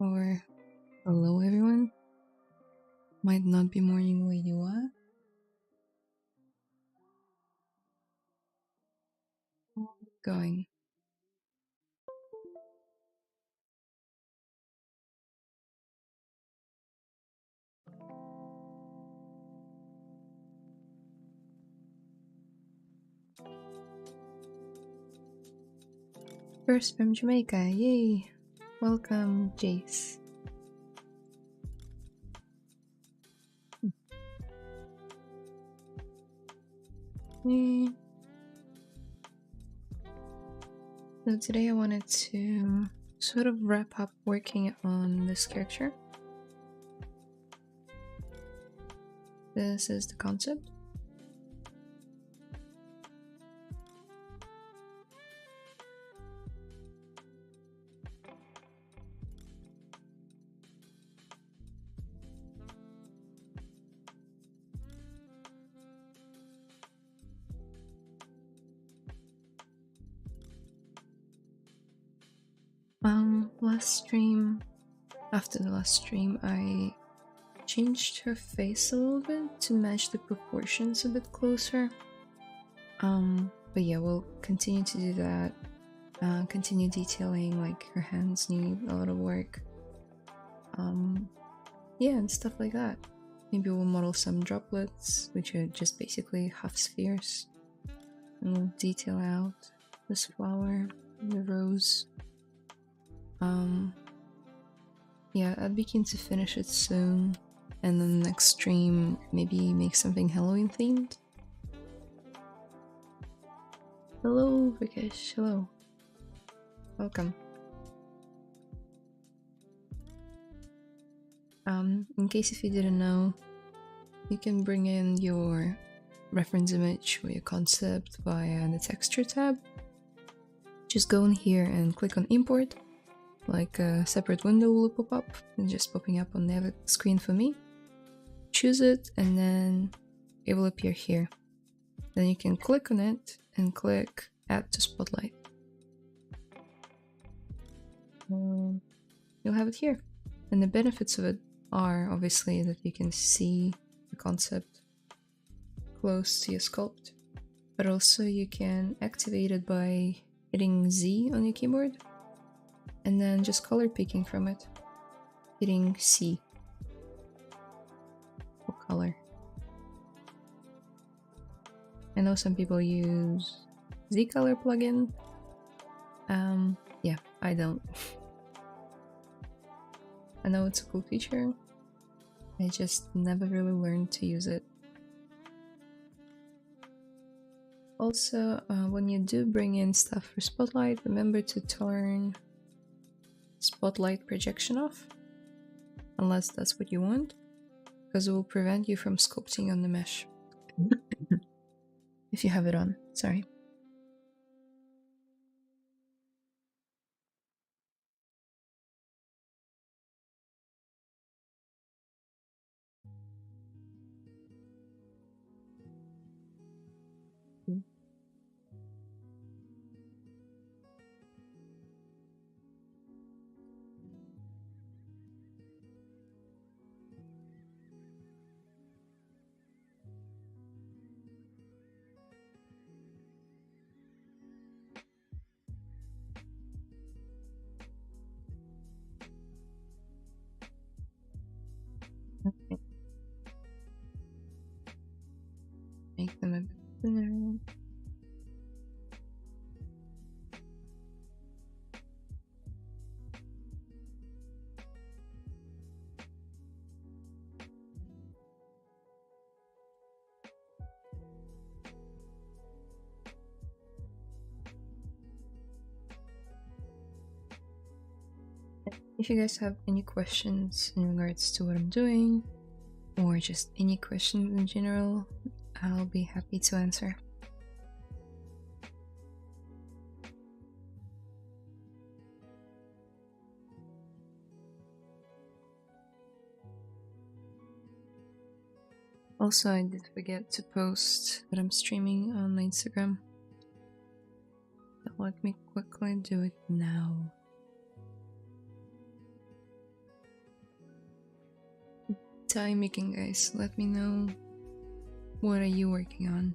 Or hello everyone. Might not be morning where you are. Going. First from Jamaica, yay! Welcome, Jace. Yay. So today I wanted to sort of wrap up working on this character. This is the concept. After the last stream, I changed her face a little bit to match the proportions a bit closer. But yeah, we'll continue to do that. Continue detailing, like her hands need a lot of work. Yeah, and stuff like that. Maybe we'll model some droplets, which are just basically half spheres. And we'll detail out this flower, the rose. Yeah, I'd be keen to finish it soon. And then the next stream, maybe make something Halloween themed. Hello, Vikesh. Hello. Welcome. In case if you didn't know, you can bring in your reference image or your concept via the texture tab. Just go in here and click on import. Like a separate window will pop up and just popping up on the screen for me. Choose it and then it will appear here. Then you can click on it and click add to spotlight. You'll have it here. And the benefits of it are obviously that you can see the concept close to your sculpt, but also you can activate it by hitting Z on your keyboard and then just color picking from it, hitting C for color. I know some people use Z color plugin. Yeah, I don't. I know it's a cool feature. I just never really learned to use it. Also, when you do bring in stuff for Spotlight, remember to turn Spotlight projection off, unless that's what you want, because it will prevent you from sculpting on the mesh. If you have it on, sorry. Okay. Make them a bit thinner. If you guys have any questions in regards to what I'm doing, or just any questions in general, I'll be happy to answer. Also, I did forget to post that I'm streaming on my Instagram. So let me quickly do it now. time making, guys. Let me know, what are you working on?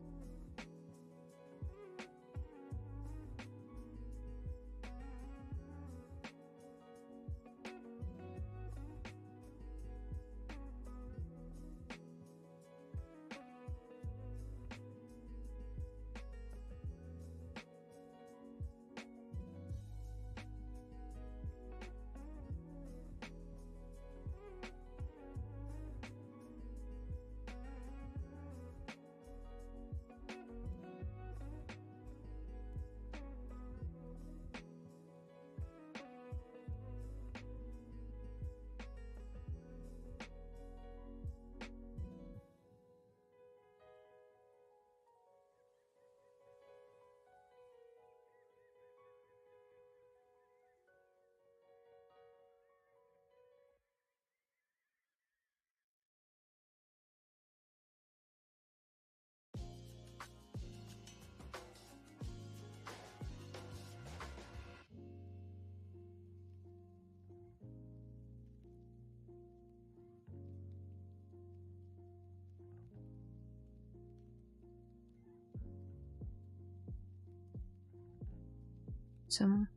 Some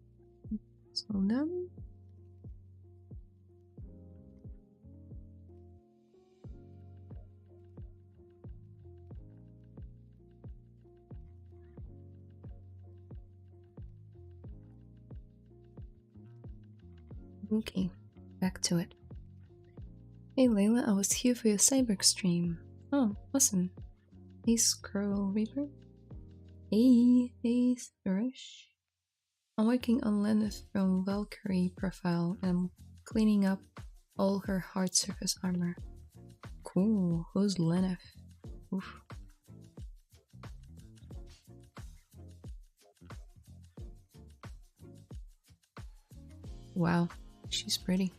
slow down. Okay, back to it. Hey Layla, I was here for your cyber stream. Oh, awesome. Hey Scroll Reaper. Hey ZBrush. I'm working on Lenneth from Valkyrie profile and I'm cleaning up all her hard surface armor. Cool, who's Lenneth? Oof. Wow, she's pretty.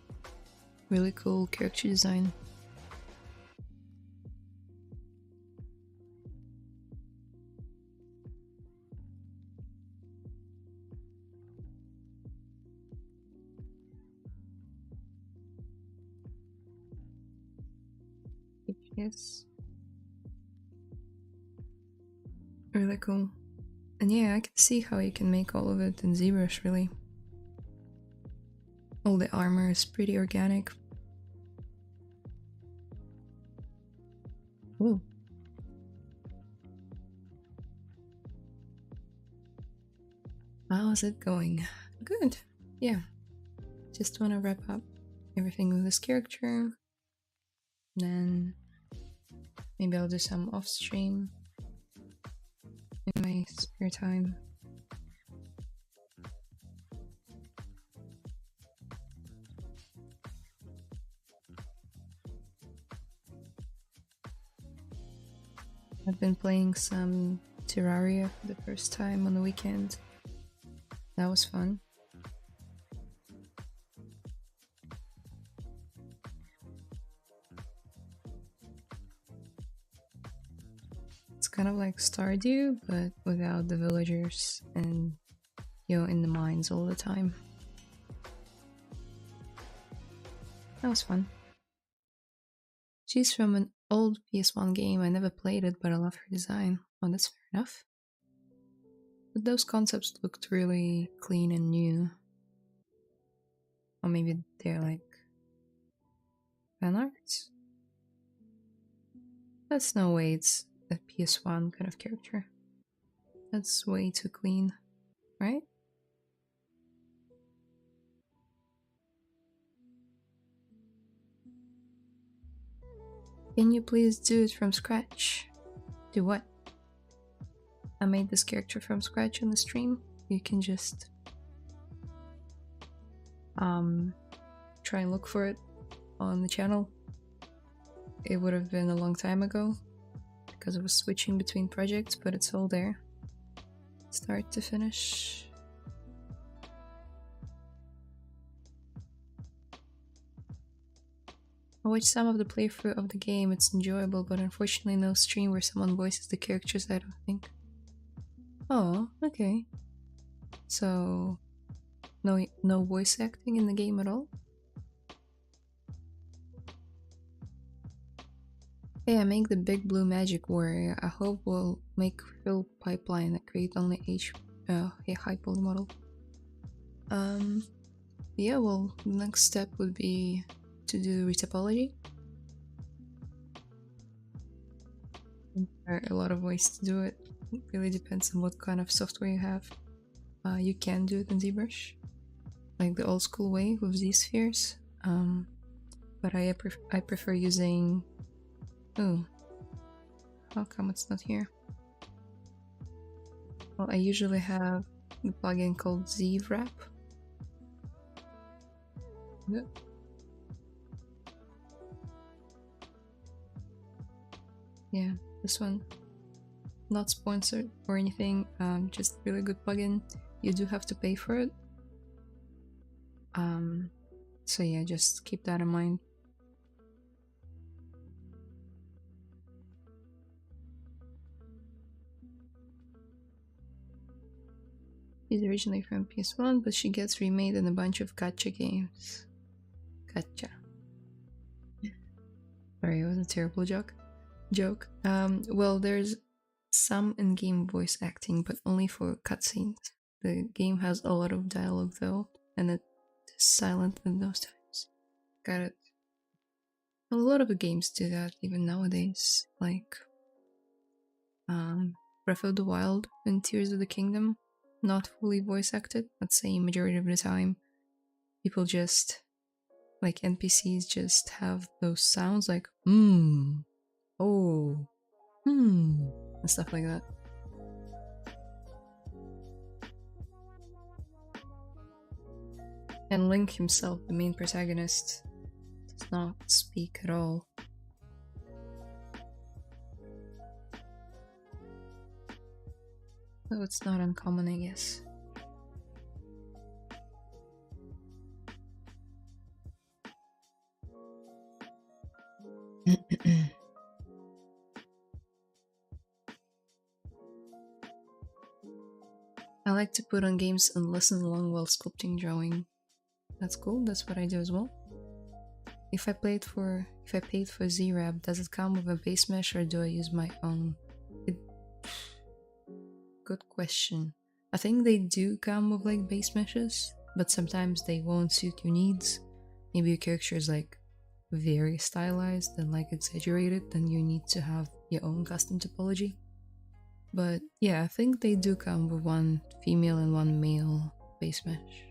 Really cool character design. Yes. Really cool. And yeah, I can see how you can make all of it in ZBrush, really. All the armor is pretty organic. Ooh. How's it going? Good. Yeah. Just want to wrap up everything with this character. Then maybe I'll do some off stream in my spare time. I've been playing some Terraria for the first time on the weekend. That was fun. It's kind of like Stardew, but without the villagers and, you know, in the mines all the time. That was fun. She's from an old PS1 game. I never played it, but I love her design. Oh, that's fair enough. But those concepts looked really clean and new. Or maybe they're like fan arts? That's no way it's a PS1 kind of character. That's way too clean, right? Can you please do it from scratch? Do what? I made this character from scratch on the stream. You can just try and look for it on the channel. It would have been a long time ago because I was switching between projects, but it's all there. Start to finish. I watched some of the playthrough of the game. It's enjoyable, but unfortunately no stream where someone voices the characters, I don't think. Oh, okay. So no voice acting in the game at all? Hey, I make the big blue magic warrior. I hope we'll make fill pipeline that create only a high poly model. Yeah, well, the next step would be to do retopology. There are a lot of ways to do it. It really depends on what kind of software you have. You can do it in ZBrush, like the old school way with Z-spheres. But I prefer using... Oh, how come it's not here? Well, I usually have the plugin called ZWrap. Yep. Yeah, this one. Not sponsored or anything, just really good plugin. You do have to pay for it. So yeah, just keep that in mind. She's originally from PS1, but she gets remade in a bunch of gacha games. Gacha. Sorry, it was a terrible joke. Well, there's some in-game voice acting, but only for cutscenes. The game has a lot of dialogue though, and it's silent in those times. Got it. A lot of the games do that even nowadays, like Breath of the Wild and Tears of the Kingdom, not fully voice acted. I'd say majority of the time, people just, like NPCs, just have those sounds like oh, and stuff like that. And Link himself, the main protagonist, does not speak at all. So it's not uncommon, I guess. I like to put on games and listen along while sculpting drawing. That's cool, that's what I do as well. If I paid for ZWrap, does it come with a base mesh or do I use my own? Good question. I think they do come with like base meshes, but sometimes they won't suit your needs. Maybe your character is like very stylized and like exaggerated, then you need to have your own custom topology. But yeah, I think they do come with one female and one male base mesh.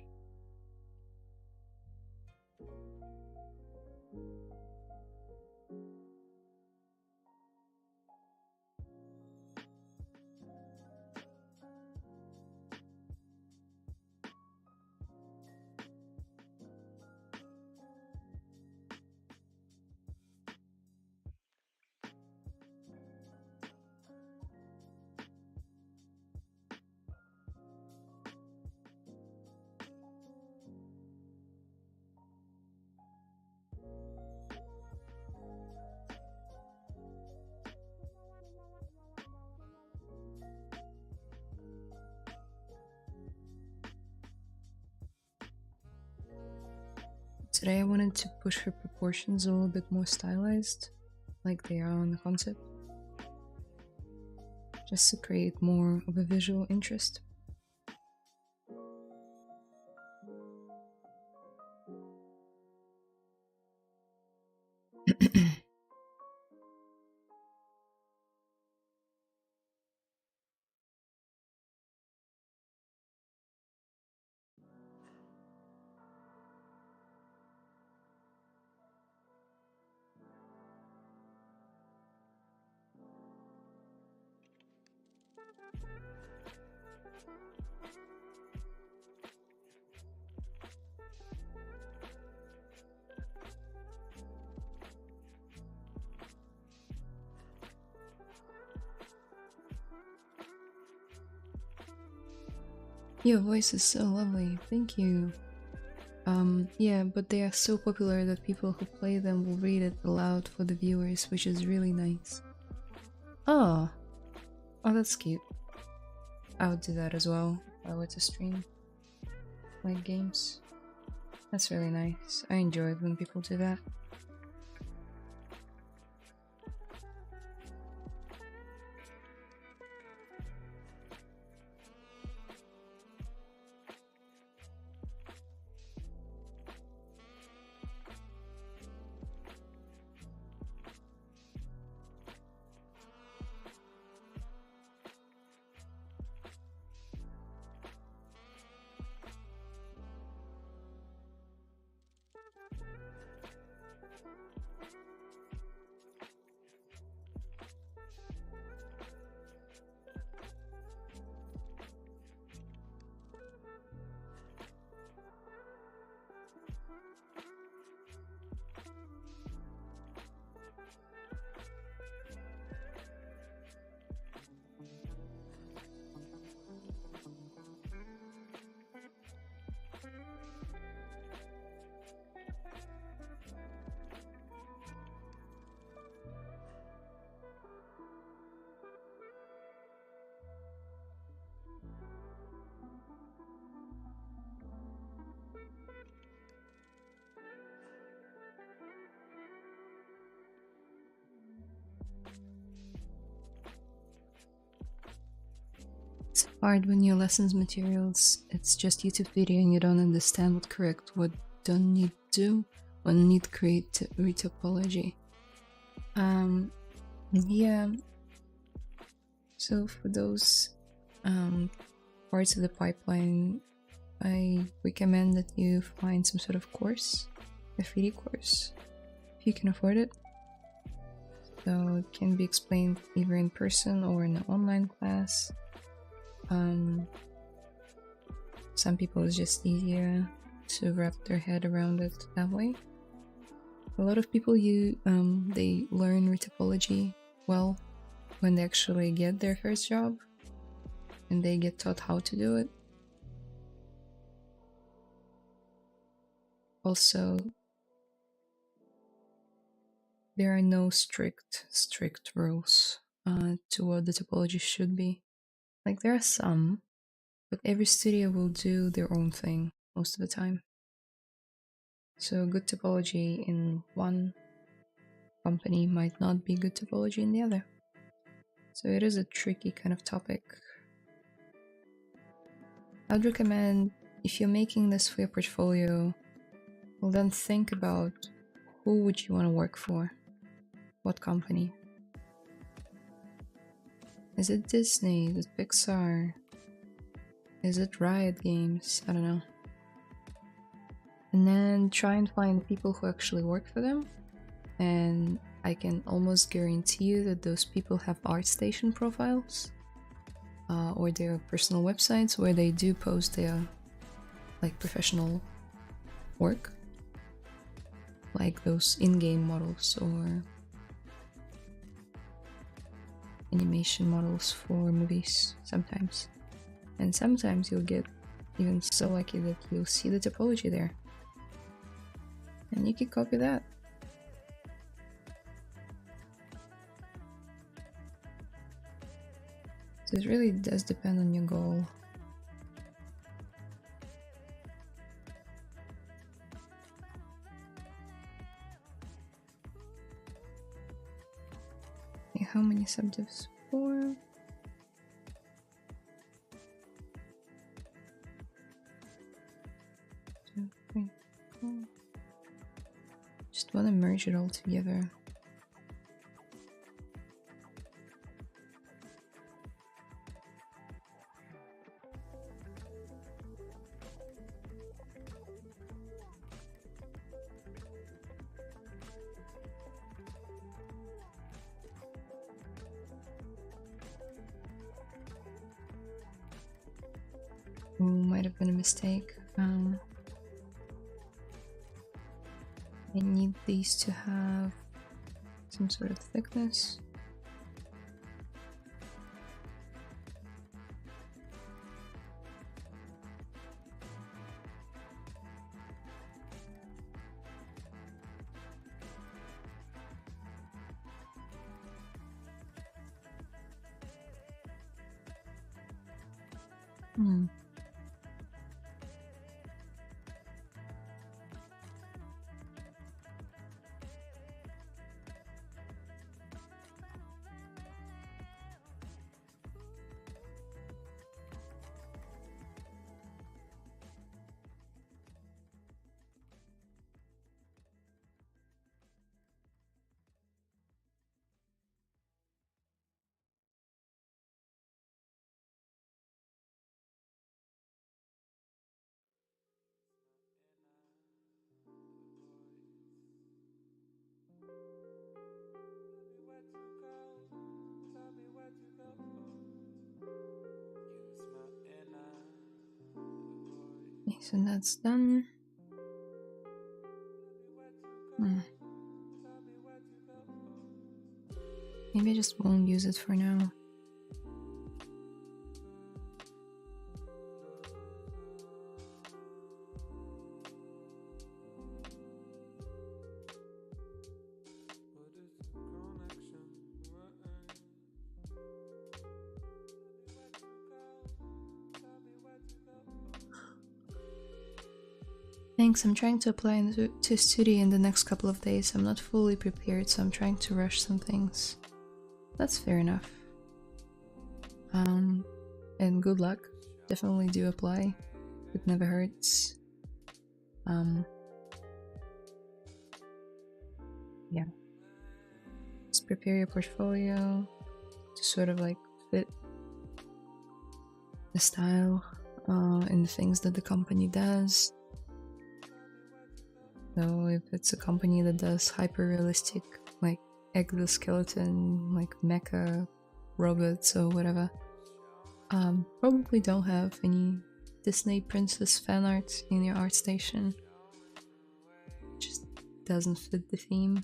Today I wanted to push her proportions a little bit more stylized, like they are on the concept, just to create more of a visual interest. Your voice is so lovely, thank you. Yeah, but they are so popular that people who play them will read it aloud for the viewers, which is really nice. Oh, that's cute. I would do that as well if I were to stream like games. That's really nice. I enjoy it when people do that. hard when your lessons materials, it's just YouTube video and you don't understand what correct, what don't need to, when need create retopology. Yeah. So for those parts of the pipeline, I recommend that you find some sort of course, a 3D course, if you can afford it. So it can be explained either in person or in an online class. Some people it's just easier to wrap their head around it that way. A lot of people they learn retopology well when they actually get their first job and they get taught how to do it. Also, there are no strict rules to what the topology should be. Like, there are some, but every studio will do their own thing most of the time. So good topology in one company might not be good topology in the other. So it is a tricky kind of topic. I would recommend, if you're making this for your portfolio, well, then think about who would you want to work for? What company? Is it Disney? Is it Pixar? Is it Riot Games? I don't know. And then try and find people who actually work for them. And I can almost guarantee you that those people have ArtStation profiles. Or their personal websites where they do post their like professional work. Like those in-game models or animation models for movies sometimes. And sometimes you'll get even so lucky that you'll see the topology there. And you can copy that. So it really does depend on your goal. Okay, how many subdivs? 4. Just want to merge it all together. Ooh, might have been a mistake. I need these to have some sort of thickness. Okay, so that's done. Maybe I just won't use it for now. Thanks, I'm trying to apply to studio in the next couple of days. I'm not fully prepared, so I'm trying to rush some things. That's fair enough. and good luck. Definitely do apply. It never hurts. Yeah. Just prepare your portfolio to sort of like fit the style and the things that the company does. So if it's a company that does hyper-realistic, like exoskeleton, like mecha robots or whatever, probably don't have any Disney princess fan art in your art station. Just doesn't fit the theme.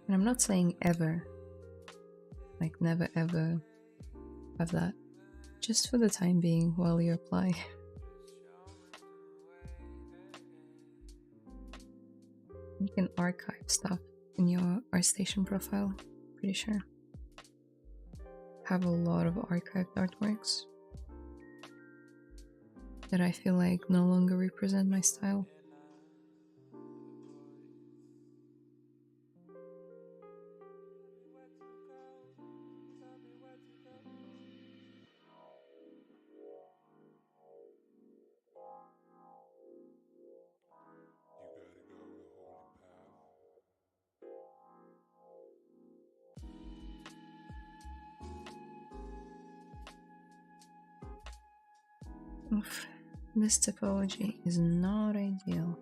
And I'm not saying ever, like never ever have that. Just for the time being while you apply. You can archive stuff in your ArtStation profile, pretty sure. Have a lot of archived artworks that I feel like no longer represent my style. Oof, this topology is not ideal.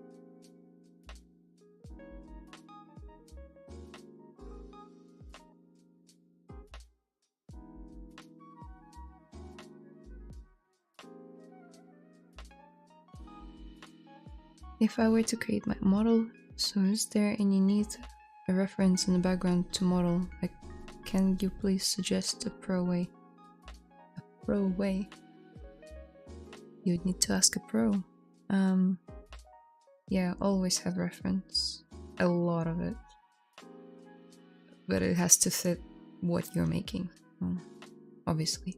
If I were to create my model, so is there any need a reference in the background to model? Like, can you please suggest a pro way? A pro way? You'd need to ask a pro. Yeah, always have reference. A lot of it. But it has to fit what you're making. Obviously.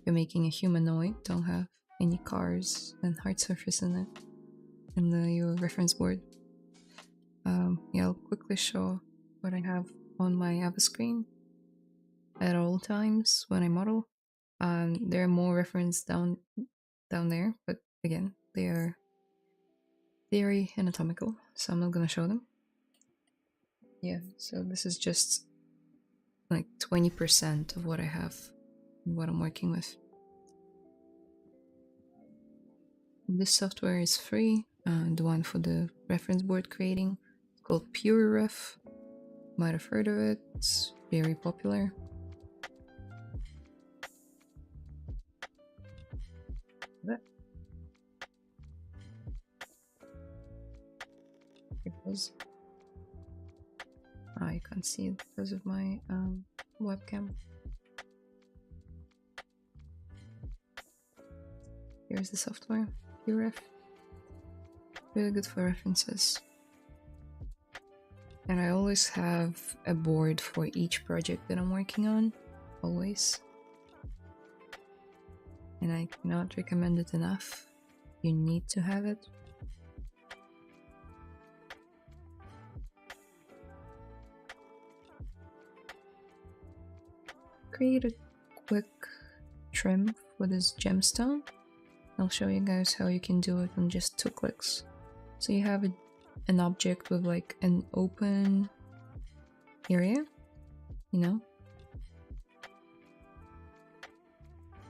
You're making a humanoid, don't have any cars and hard surface in it. In your reference board. Yeah, I'll quickly show what I have on my Ava screen at all times when I model. There are more reference down there, but again, they are very anatomical, so I'm not gonna show them. Yeah, so this is just like 20% of what I have, what I'm working with. This software is free, the one for the reference board creating. It's called PureRef. Might have heard of it, it's very popular. It was. I can't see it because of my webcam. Here's the software, PureRef. Really good for references. And I always have a board for each project that I'm working on, always. And I cannot recommend it enough. You need to have it. Create a quick trim for this gemstone. I'll show you guys how you can do it in just 2 clicks. So you have an object with like an open area, you know,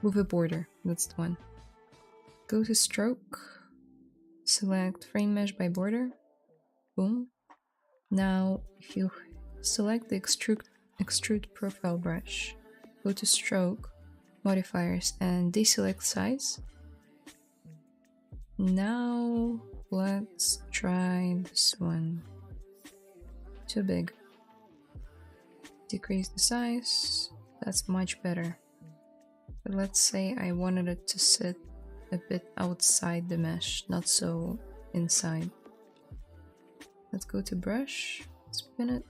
with a border. That's the one. Go to stroke, select frame mesh by border, boom. Now if you select the extrude profile brush, go to stroke, modifiers, and deselect size. Now let's try this one. Too big. Decrease the size. That's much better. But let's say I wanted it to sit a bit outside the mesh, not so inside. Let's go to brush, spin it.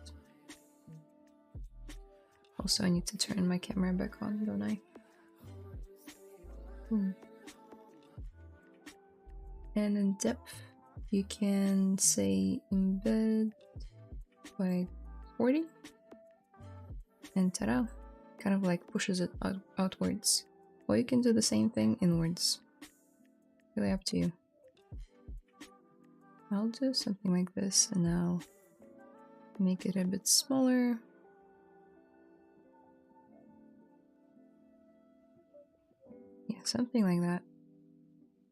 Also, I need to turn my camera back on, don't I? And in depth, you can say embed by 40. and ta-da! Kind of like pushes it outwards. Or you can do the same thing inwards. Really up to you. I'll do something like this and now make it a bit smaller. Yeah, something like that.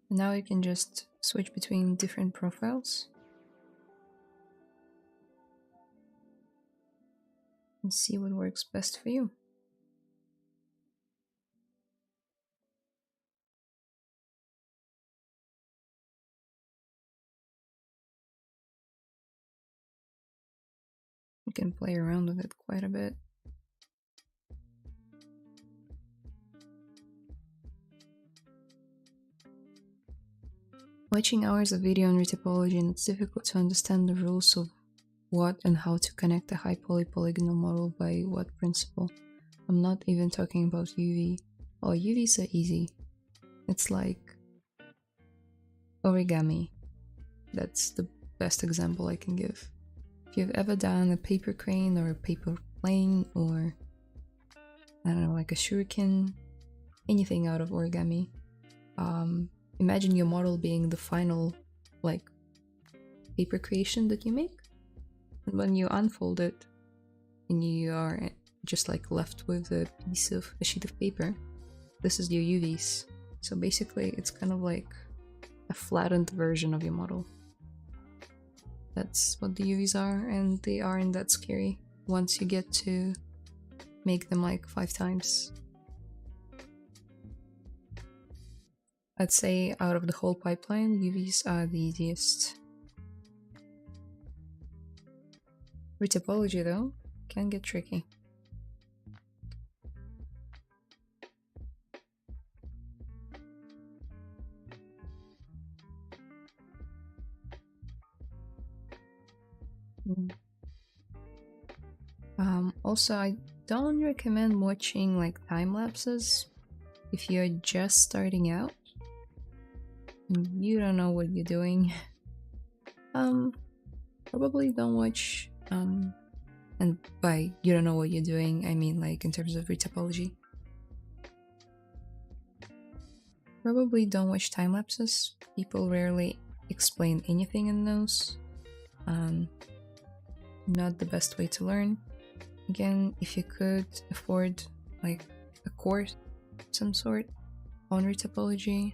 And now you can just switch between different profiles and see what works best for you. You can play around with it quite a bit. Watching hours of video on retopology, and it's difficult to understand the rules of what and how to connect a high poly polygonal model by what principle. I'm not even talking about UV. Oh, UVs are easy. It's like origami. That's the best example I can give. If you've ever done a paper crane or a paper plane or, I don't know, like a shuriken, anything out of origami, imagine your model being the final, like, paper creation that you make. And when you unfold it, and you are just like left with a sheet of paper, this is your UVs. So basically, it's kind of like a flattened version of your model. That's what the UVs are, and they aren't that scary once you get to make them like 5 times. I'd say out of the whole pipeline, UVs are the easiest. Retopology, though, can get tricky. Also, I don't recommend watching like time lapses if you're just starting out and you don't know what you're doing. Probably don't watch. And by you don't know what you're doing, I mean like in terms of retopology. Probably don't watch time lapses. People rarely explain anything in those. Not the best way to learn. Again, if you could afford like a course of some sort on retopology,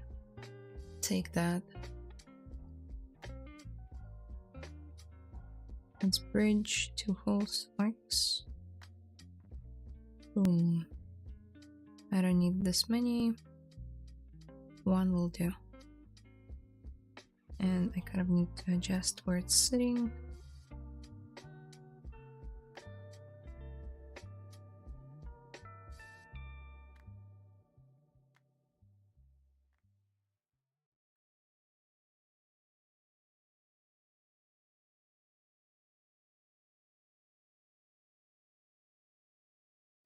take that. Let's bridge 2 holes, arcs. Boom. I don't need this many. 1 will do. And I kind of need to adjust where it's sitting.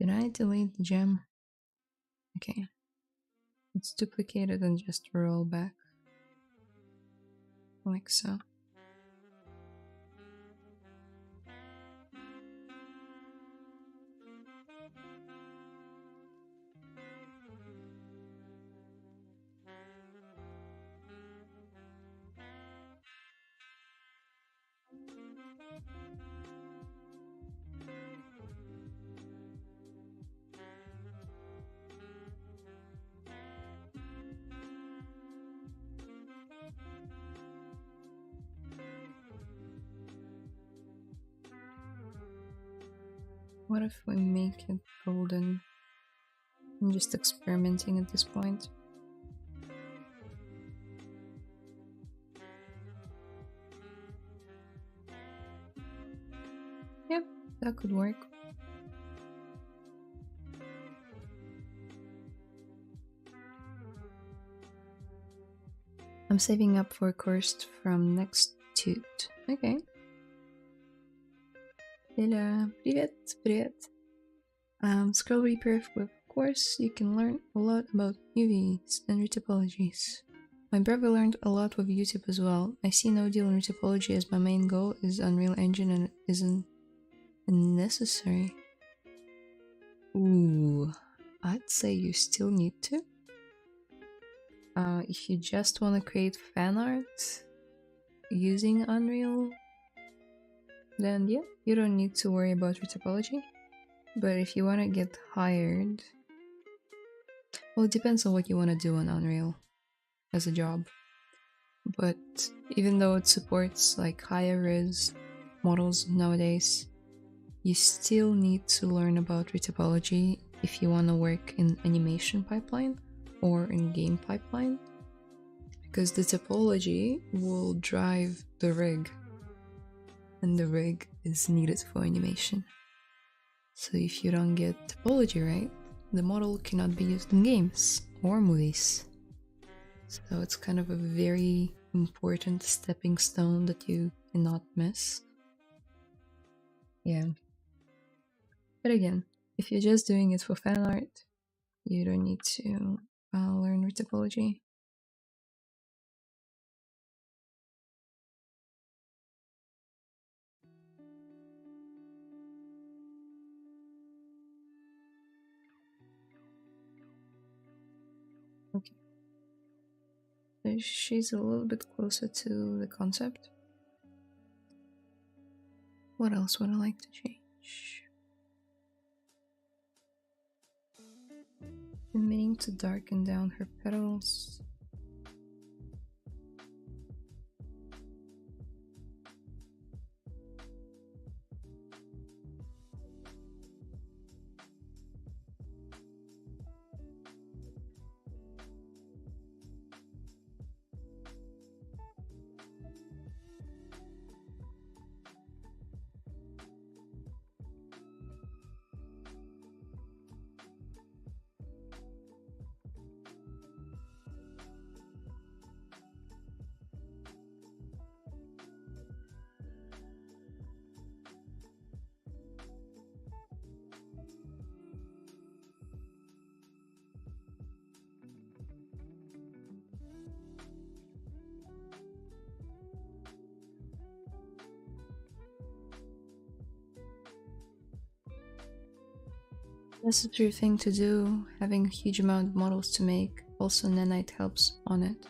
Did I delete the gem? Okay. Let's duplicate it and just roll back. Like so. What if we make it golden? I'm just experimenting at this point. Yep, that could work. I'm saving up for a course from next Tuesday. Okay. Layla, привет. Scroll Reaper, of course, you can learn a lot about UVs and retopologies. My brother learned a lot with YouTube as well. I see no deal in retopology as my main goal is Unreal Engine and it isn't necessary. Ooh, I'd say you still need to. If you just want to create fan art using Unreal, then yeah, you don't need to worry about retopology. But if you want to get hired, well, it depends on what you want to do on Unreal as a job. But even though it supports like higher res models nowadays, you still need to learn about retopology if you want to work in animation pipeline or in game pipeline, because the topology will drive the rig, and the rig is needed for animation. So if you don't get topology right, the model cannot be used in games or movies. So it's kind of a very important stepping stone that you cannot miss. Yeah. But again, if you're just doing it for fan art, you don't need to learn retopology. Okay. So she's a little bit closer to the concept. What else would I like to change? I'm meaning to darken down her petals. Necessary thing to do, having a huge amount of models to make. Also, nanite helps on it.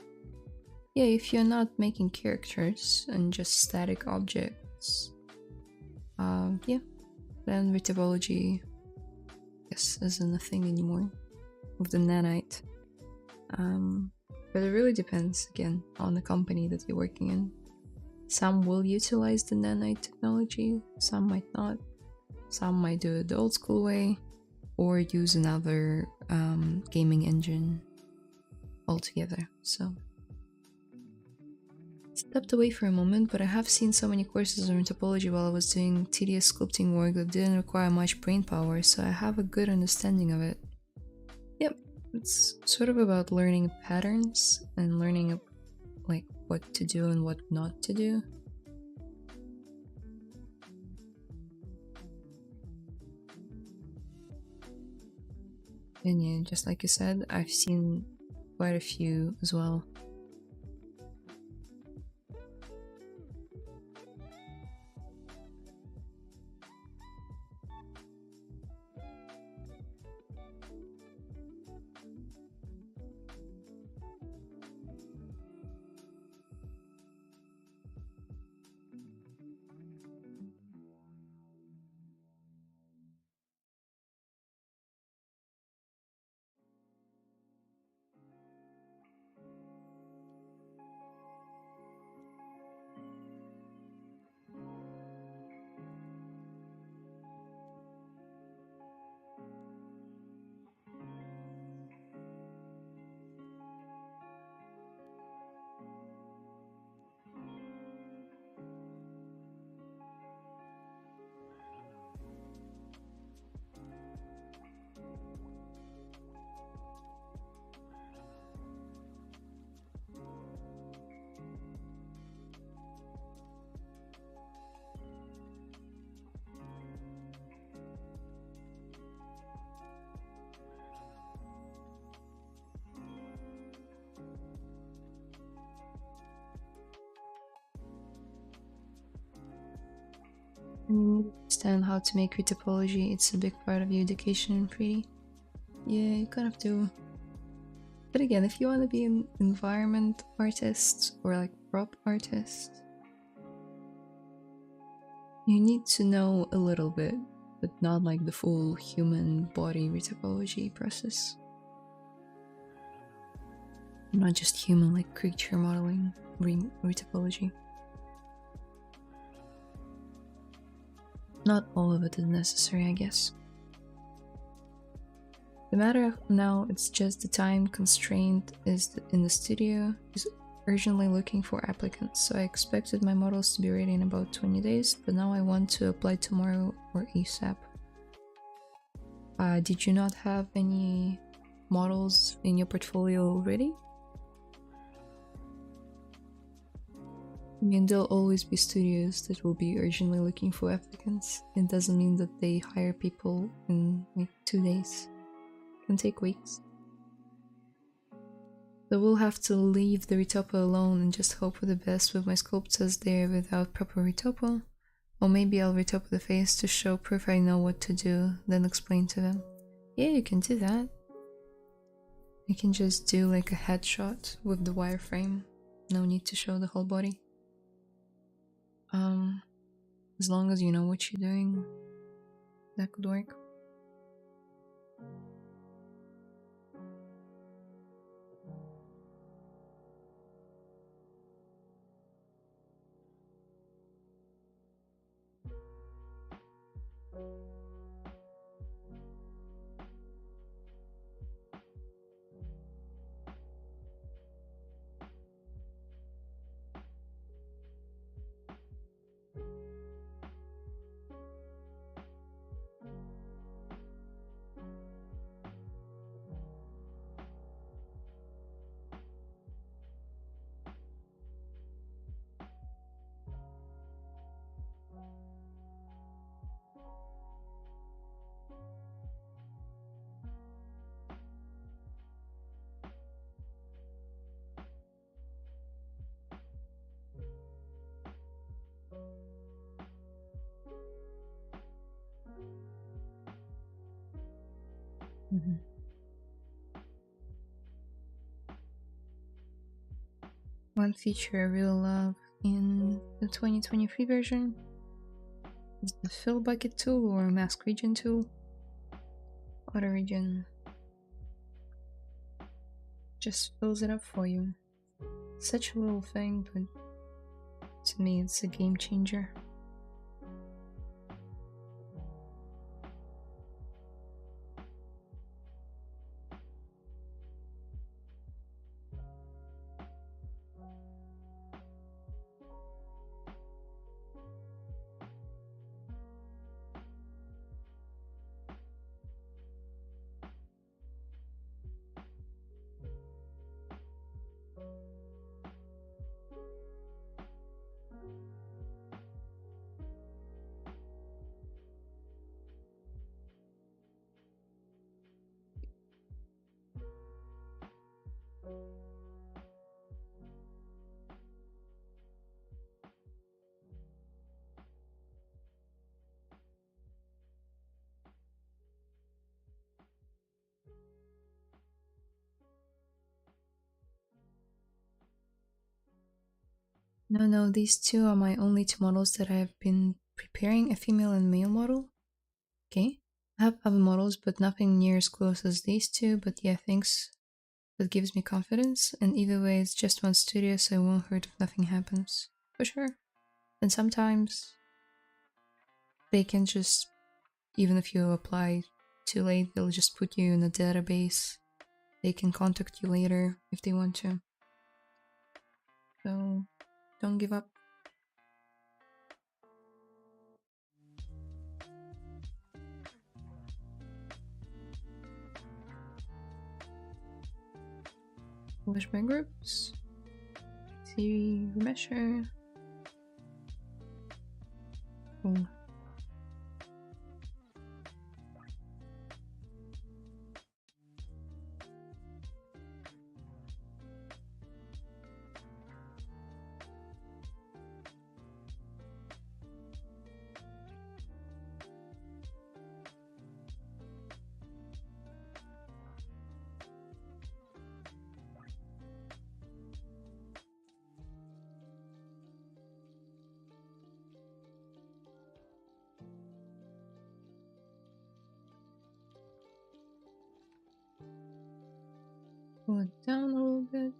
Yeah, if you're not making characters and just static objects, yeah, then retopology, yes, isn't a thing anymore with the nanite. But it really depends, again, on the company that you're working in. Some will utilize the nanite technology, some might not. Some might do it the old school way, or use another gaming engine altogether. So stepped away for a moment, but I have seen so many courses on topology while I was doing tedious sculpting work that didn't require much brain power, so I have a good understanding of it. Yep, it's sort of about learning patterns and learning like what to do and what not to do. And yeah, just like you said, I've seen quite a few as well. understand how to make retopology. It's a big part of your education in 3D. Yeah, you kind of do. But again, if you want to be an environment artist or like prop artist, you need to know a little bit, but not like the full human body retopology process. Not just human, like creature modeling retopology. Not all of it is necessary, I guess. The matter now, it's just the time constraint is in the studio is urgently looking for applicants, so I expected my models to be ready in about 20 days, but now I want to apply tomorrow or ASAP. Did you not have any models in your portfolio already? I mean, there'll always be studios that will be urgently looking for applicants. It doesn't mean that they hire people in like 2 days. It can take weeks. So we'll have to leave the retopo alone and just hope for the best with my sculptors there without proper retopo. Or maybe I'll retopo the face to show proof I know what to do, then explain to them. Yeah, you can do that. You can just do like a headshot with the wireframe. No need to show the whole body. As long as you know what you're doing, that could work. One feature I really love in the 2023 version is the fill bucket tool or mask region tool. Auto region just fills it up for you. Such a little thing, but to me it's a game changer. No, these two are my only two models that I've been preparing, a female and male model. Okay, I have other models, but nothing near as close as these two, but yeah, thanks. That gives me confidence, and either way, it's just one studio, so I won't hurt if nothing happens. For sure. And sometimes they can just, even if you apply too late, they'll just put you in a database. They can contact you later if they want to. So don't give up. Publish by groups. See remesher. Oh. scale it down a little bit.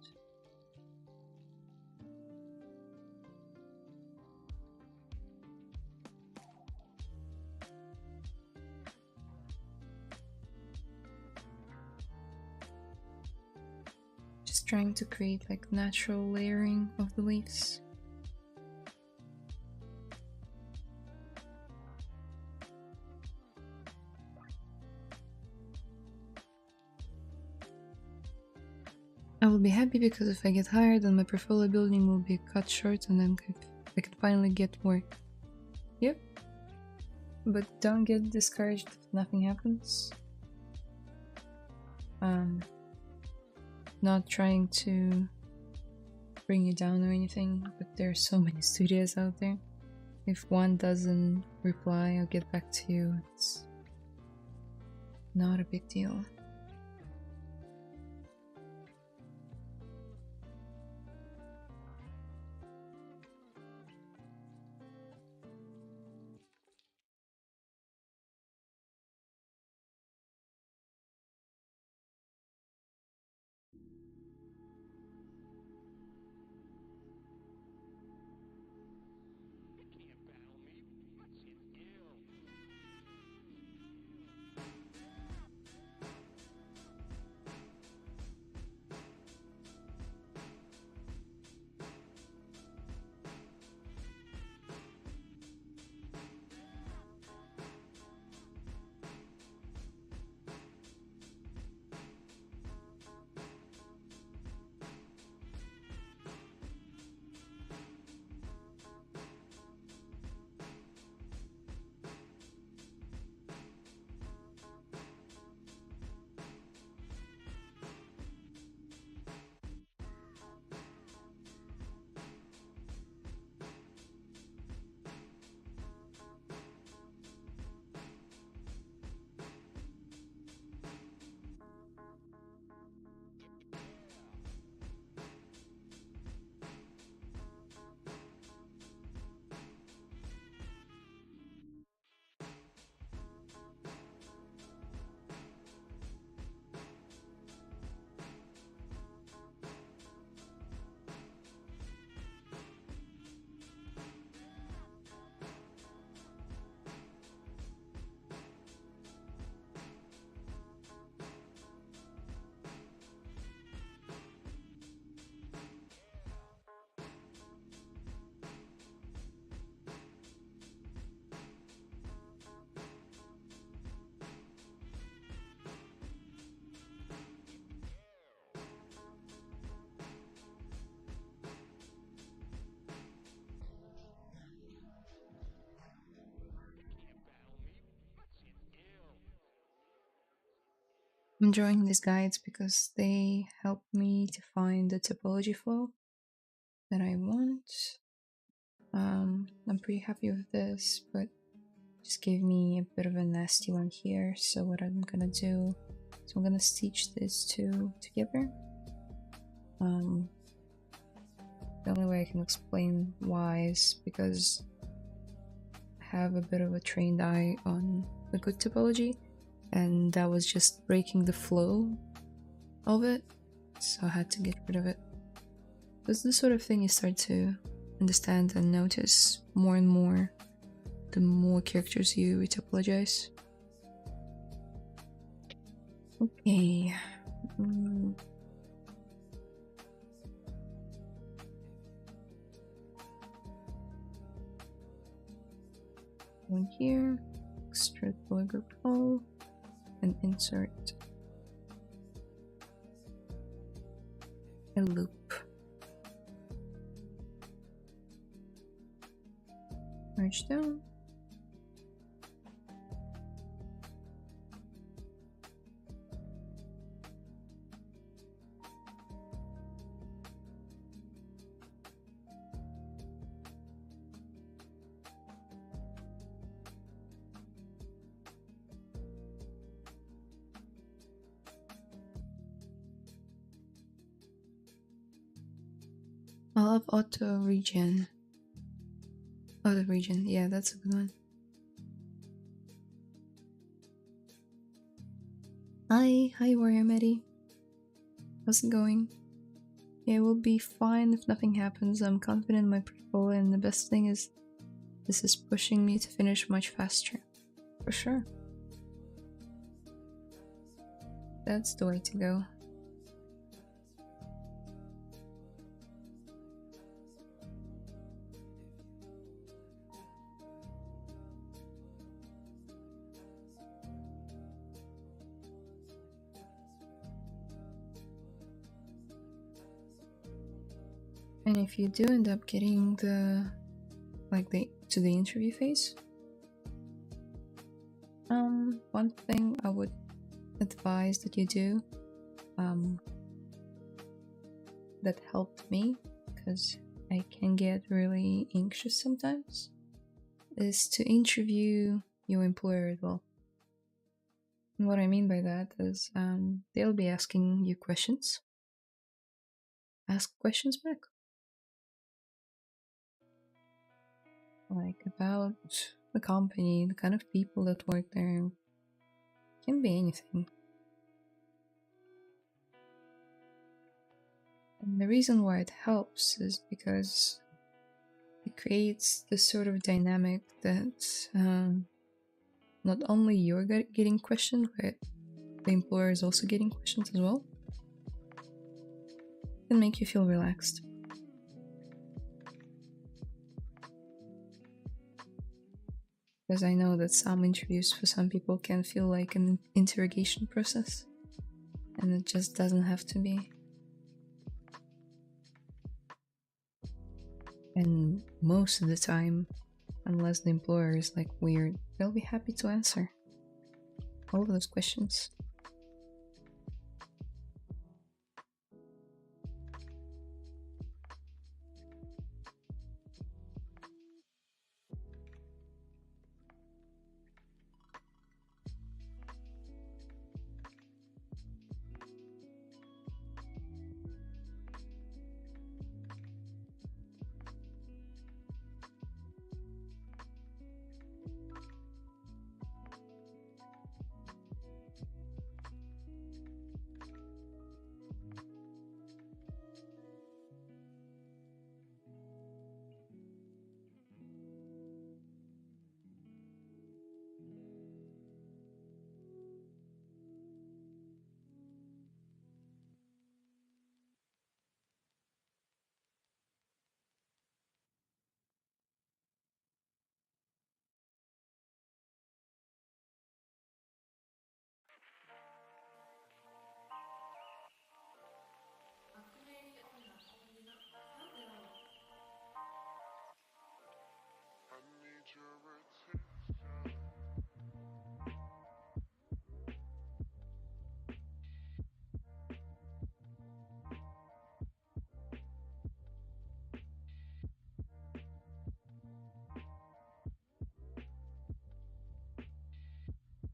Just trying to create like natural layering of the leaves. I will be happy because if I get hired, then my portfolio building will be cut short and then I can finally get work. Yep. But don't get discouraged if nothing happens. Not trying to bring you down or anything, but there are so many studios out there. If one doesn't reply, I'll get back to you. It's not a big deal. I'm drawing these guides because they help me to find the topology flow that I want. I'm pretty happy with this, but just gave me a bit of a nasty one here. So what I'm gonna do is I'm gonna stitch these two together. The only way I can explain why is because I have a bit of a trained eye on the good topology, and that was just breaking the flow of it, so I had to get rid of it. It's the sort of thing you start to understand and notice more and more the more characters you retopologize. Okay. One here, extrude poly group all, and insert a loop. Merge down. I love auto regen. Auto regen, yeah, that's a good one. Hi Warrior Medi. How's it going? Yeah, we'll be fine if nothing happens. I'm confident in my portfolio, and the best thing is this is pushing me to finish much faster. For sure. That's the way to go. And if you do end up getting to the interview phase, one thing I would advise that you do, that helped me, because I can get really anxious sometimes, is to interview your employer as well. And what I mean by that is they'll be asking you questions. Ask questions back. Like about the company, the kind of people that work there. Can be anything. And the reason why it helps is because it creates this sort of dynamic that not only you're getting questioned, but the employer is also getting questions as well. It can make you feel relaxed. Because I know that some interviews for some people can feel like an interrogation process, and it just doesn't have to be. And most of the time, unless the employer is like weird, they'll be happy to answer all of those questions.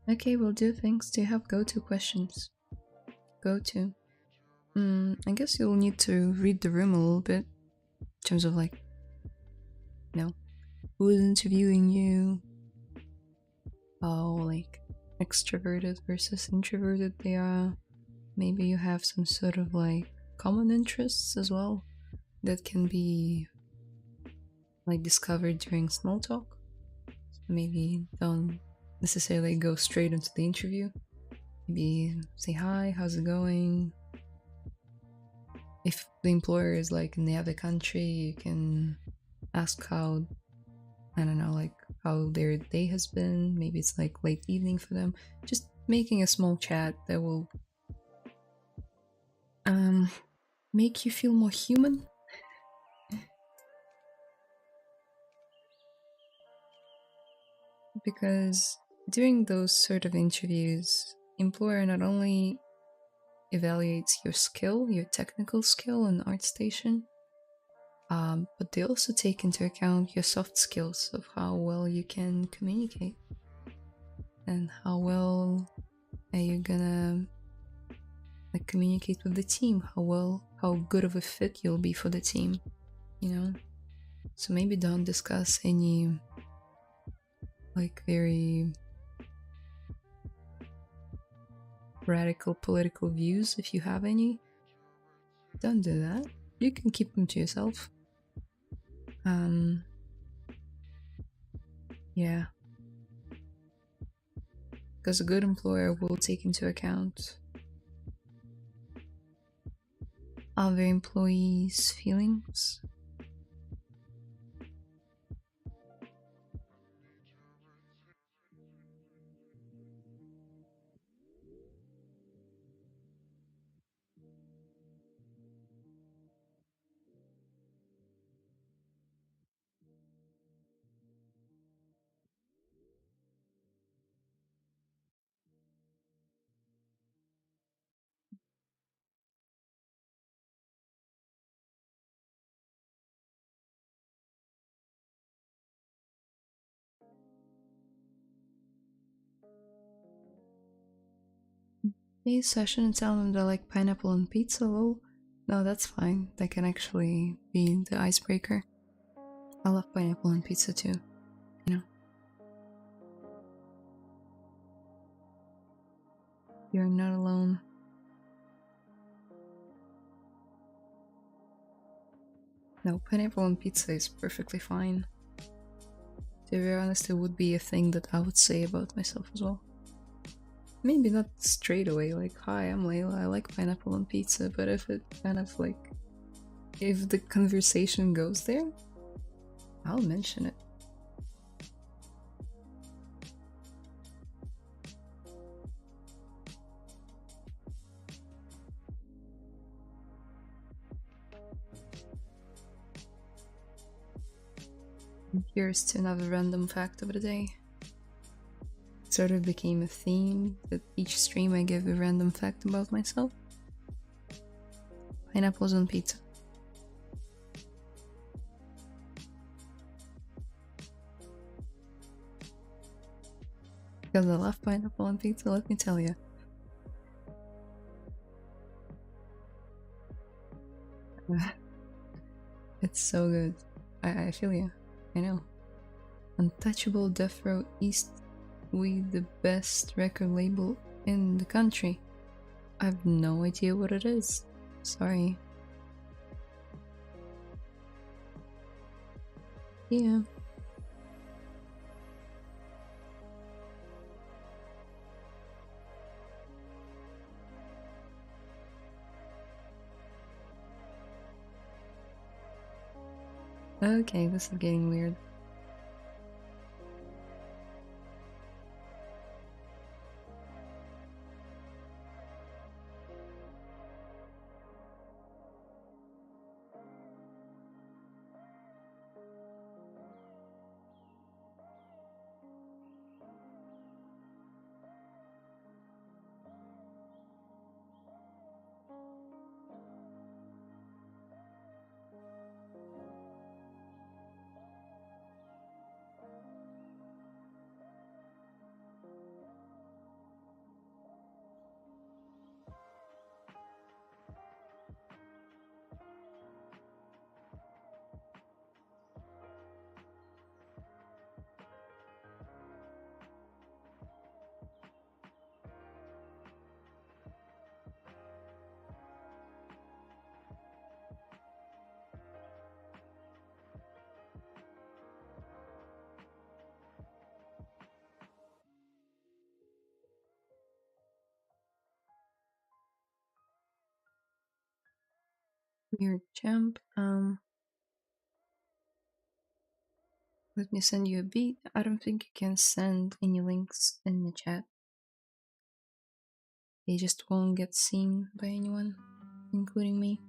Okay, we'll do things. Do you have go-to questions? Go-to. I guess you'll need to read the room a little bit in terms of like, who is interviewing you, how like extroverted versus introverted they are. Maybe you have some sort of like common interests as well that can be like discovered during small talk. Maybe don't necessarily go straight into the interview. Maybe say hi, how's it going? If the employer is like in the other country, you can ask how, I don't know, like how their day has been. Maybe it's like late evening for them. Just making a small chat that will make you feel more human. Because during those sort of interviews, employer not only evaluates your skill, your technical skill in ArtStation, but they also take into account your soft skills of how well you can communicate and how well are you gonna like communicate with the team, how good of a fit you'll be for the team, you know? So maybe don't discuss any like very radical political views if you have any, don't do that. You can keep them to yourself. Yeah. Because a good employer will take into account other employees' feelings. Hey, so I shouldn't tell them they like pineapple on pizza, lol. No, that's fine. That can actually be the icebreaker. I love pineapple on pizza too, you know. You're not alone. No, pineapple on pizza is perfectly fine. To be honest, it would be a thing that I would say about myself as well. Maybe not straight away, like, hi, I'm Layla, I like pineapple on pizza, but if it kind of like, if the conversation goes there, I'll mention it. Here's to another random fact of the day. It sort of became a theme that each stream I give a random fact about myself. Pineapples on pizza. Because I love pineapple on pizza, let me tell you. It's so good. I feel you. I know. Untouchable Death Row East, we the best record label in the country. I have no idea what it is. Sorry. Yeah. Okay, this is getting weird. Weird champ. Let me send you a beat. I don't think you can send any links in the chat. They just won't get seen by anyone, including me.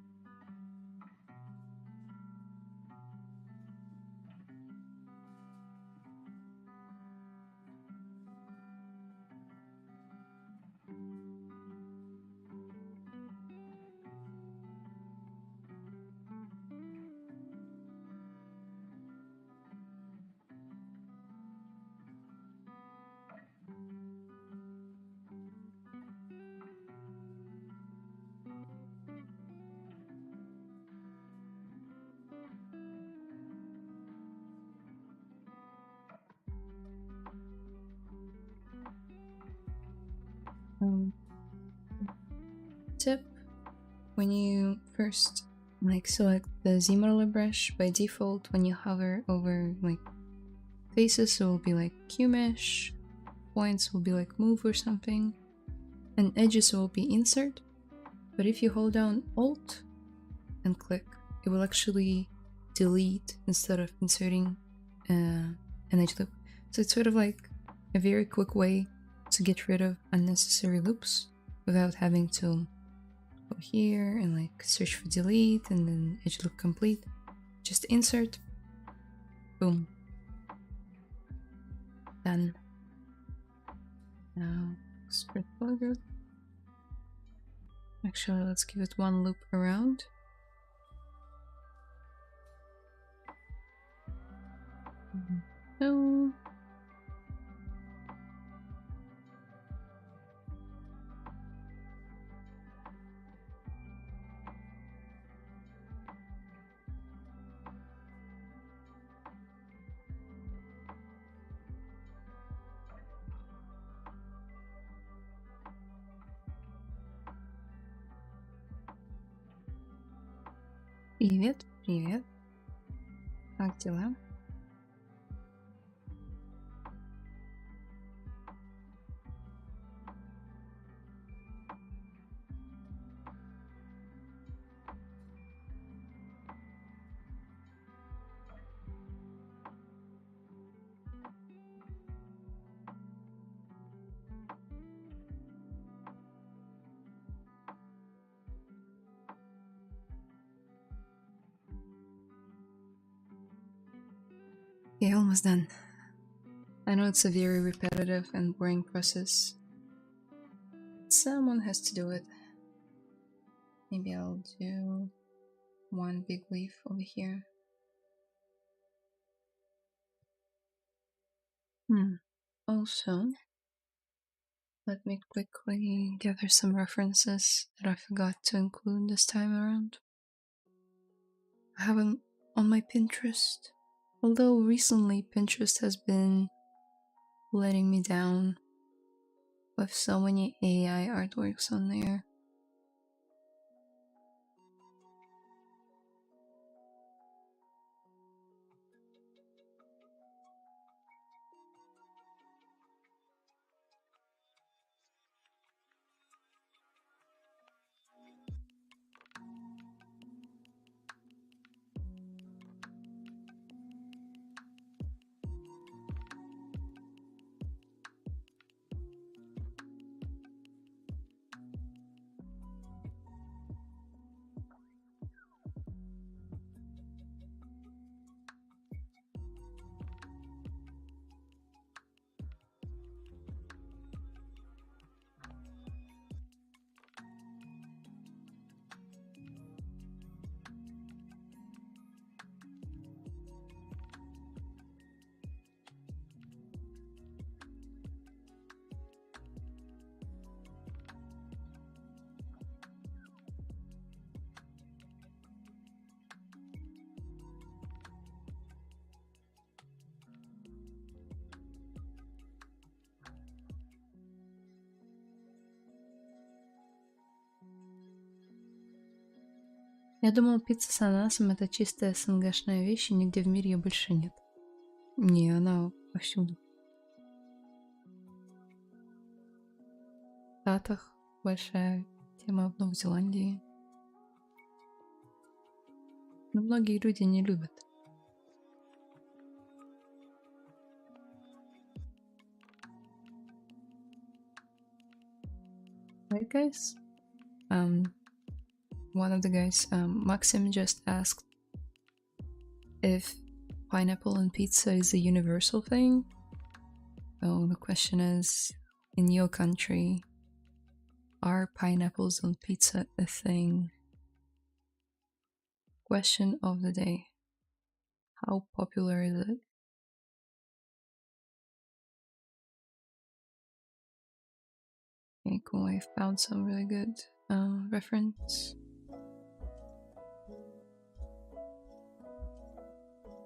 Tip: when you first, like, select the ZBrush. By default, when you hover over like faces, it will be like Q mesh, points will be like move or something, and edges will be insert. But if you hold down Alt and click, it will actually delete instead of inserting an edge loop. So it's sort of like a very quick way to get rid of unnecessary loops without having to go here and like search for delete and then edge loop complete. Just insert, boom, done. Now spread polygon. Actually, let's give it one loop around. No. Привет, привет. Как дела? Okay, almost done. I know it's a very repetitive and boring process. Someone has to do it. Maybe I'll do one big leaf over here. Also, let me quickly gather some references that I forgot to include this time around. I have them on my Pinterest. Although recently Pinterest has been letting me down with so many AI artworks on there. Я думал, пицца с ананасом это чистая СНГшная вещь, и нигде в мире ее больше нет. Не, она повсюду. В Штатах большая тема, в Новой Зеландии. Но многие люди не любят. Right, guys? One of the guys, Maxon, just asked if pineapple on pizza is a universal thing. So the question is, in your country, are pineapples on pizza a thing? Question of the day. How popular is it? Okay, cool. I found some really good reference.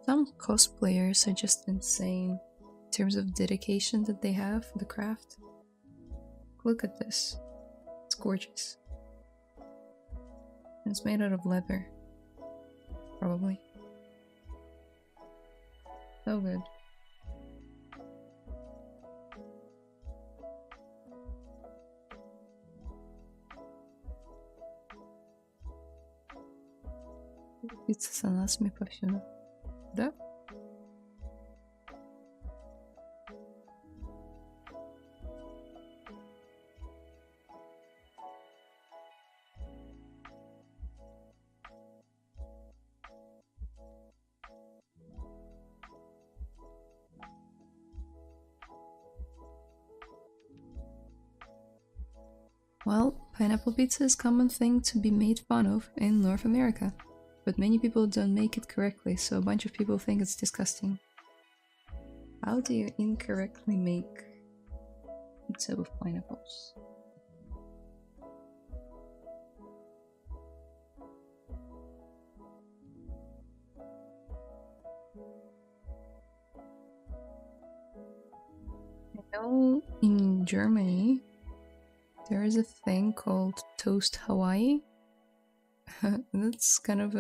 Some cosplayers are just insane in terms of dedication that they have for the craft. Look at this. It's gorgeous. It's made out of leather. Probably. So good. Пицца она с повсюду. Да? Well, pineapple pizza is a common thing to be made fun of in North America, but many people don't make it correctly, so a bunch of people think it's disgusting. How do you incorrectly make pizza with pineapples? I know in Germany there is a thing called Toast Hawaii. That's kind of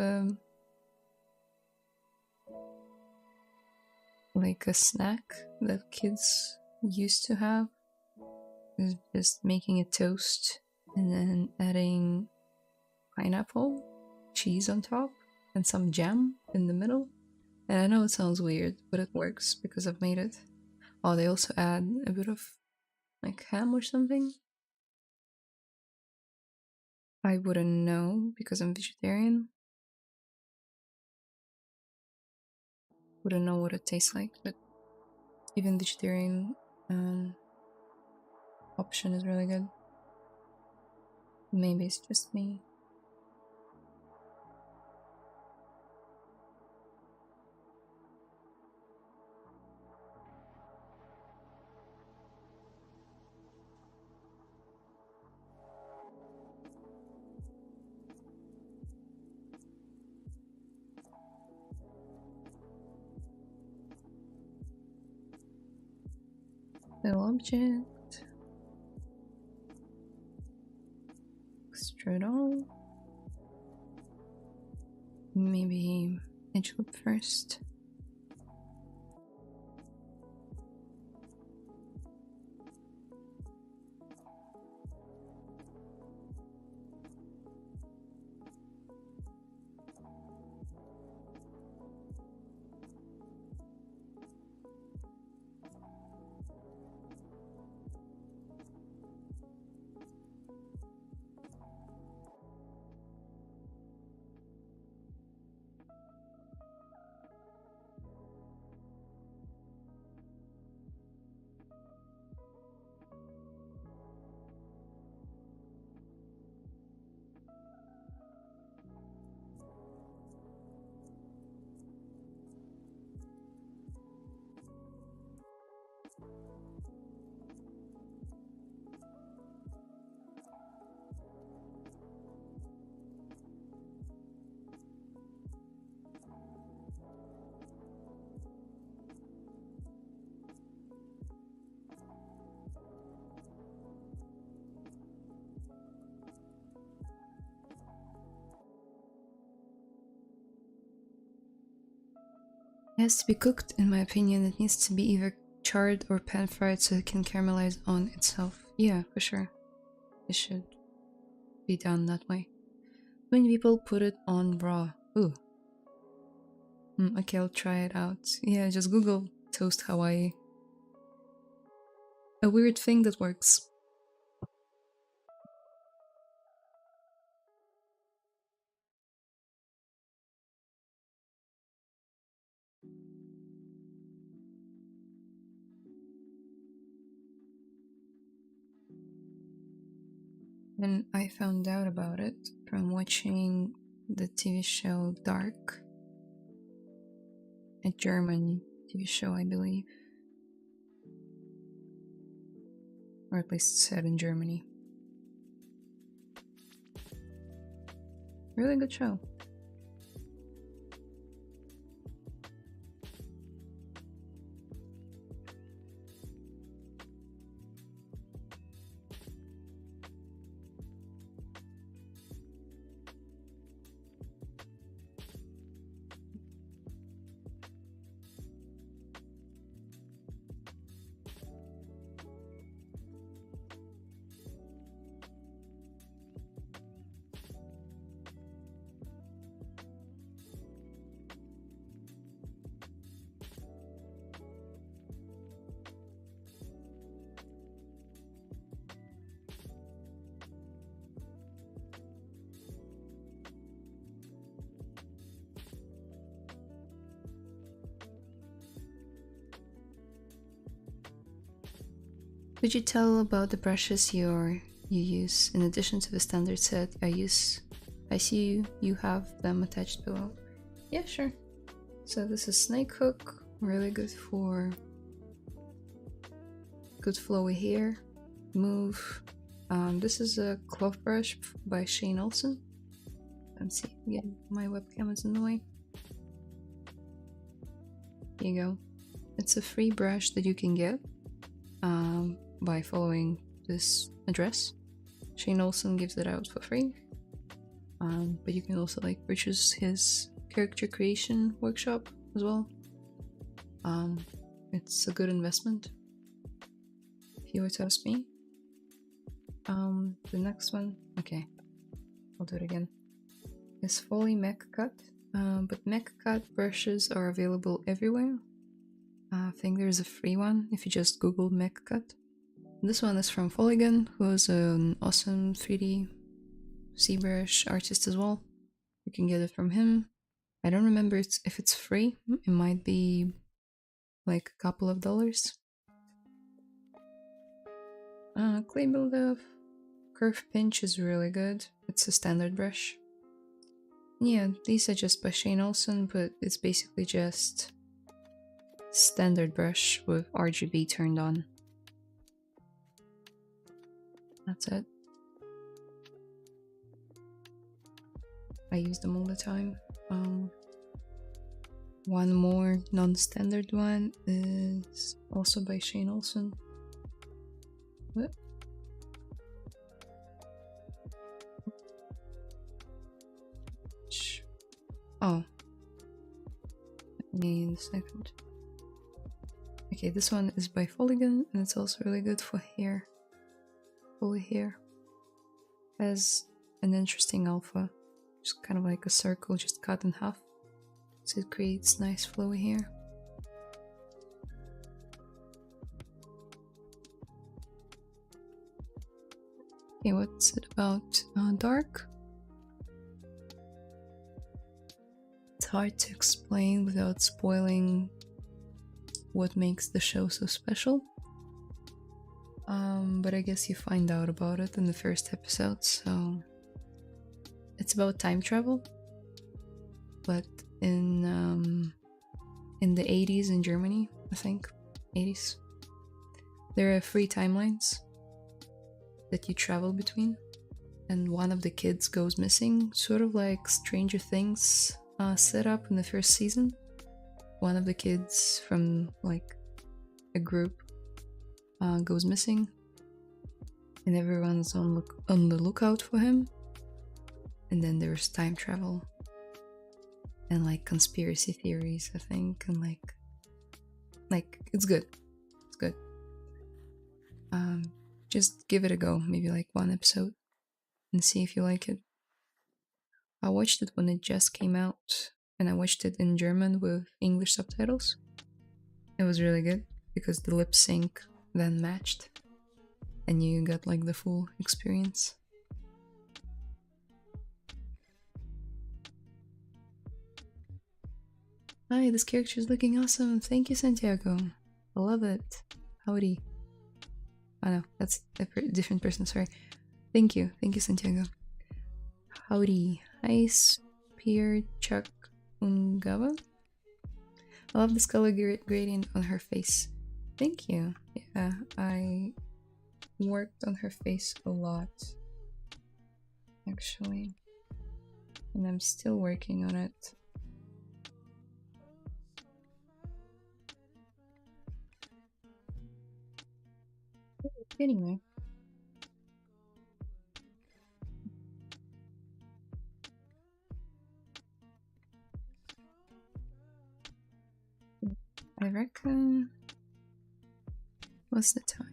like a snack that kids used to have. Is just making a toast and then adding pineapple, cheese on top, and some jam in the middle. And I know it sounds weird, but it works because I've made it. Oh, they also add a bit of like ham or something. I wouldn't know because I'm vegetarian. Wouldn't know what it tastes like, but even vegetarian option is really good. Maybe it's just me. Little object. Extrude all. Maybe edge loop first. It has to be cooked, in my opinion. It needs to be either charred or pan fried so it can caramelize on itself. Yeah, for sure. It should be done that way. Many people put it on raw. Ooh. Okay, I'll try it out. Yeah, just Google Toast Hawaii. A weird thing that works. And I found out about it from watching the TV show Dark. A German TV show, I believe. Or at least set in Germany. Really good show. Could you tell about the brushes you use in addition to the standard set? I see you have them attached below. Yeah, sure. So this is snake hook, really good for good flowy hair. Move. This is a cloth brush by Shane Olsen. Let's see, again, my webcam is in the way. Here you go. It's a free brush that you can get by following this address. Shane Olsen gives it out for free. But you can also like purchase his character creation workshop as well. It's a good investment, if you were to ask me. The next one, okay, I'll do it again, is Foley Mech Cut. But Mech Cut brushes are available everywhere. I think there's a free one if you just Google Mech Cut. This one is from Polygon, who's an awesome 3D ZBrush artist as well. You can get it from him. I don't remember if it's free. It might be like a couple of dollars. Clay Build-Up Curve Pinch is really good. It's a standard brush. Yeah, these are just by Shane Olsen, but it's basically just standard brush with RGB turned on. That's it. I use them all the time. One more non-standard one is also by Shane Olsen. What? Oh. Let me in a second. Okay, this one is by Polygon, and it's also really good for hair. Fully hair. Has an interesting alpha. Just kind of like a circle, just cut in half. So it creates nice flowy hair. Okay, what's it about? Dark? It's hard to explain without spoiling what makes the show so special. But I guess you find out about it in the first episode, so it's about time travel, but in the 80s in Germany, I think 80s. There are 3 timelines that you travel between, and one of the kids goes missing, sort of like Stranger Things set up in the first season. One of the kids from like a group goes missing, and everyone's on the lookout for him. And then there's time travel and like conspiracy theories, I think, and like it's good. It's good. Just give it a go, maybe like 1 episode, and see if you like it. I watched it when it just came out, and I watched it in German with English subtitles. It was really good because the lip sync then matched, and you got like the full experience. Hi, this character is looking awesome. Thank you, Santiago. I love it. Howdy. Oh no, that's a different person, sorry. Thank you, Santiago. Howdy. Hi, Spear Chuck Ungava. I love this color gradient on her face. Thank you. Yeah, I worked on her face a lot, actually. And I'm still working on it. Anyway. I reckon... What's the time?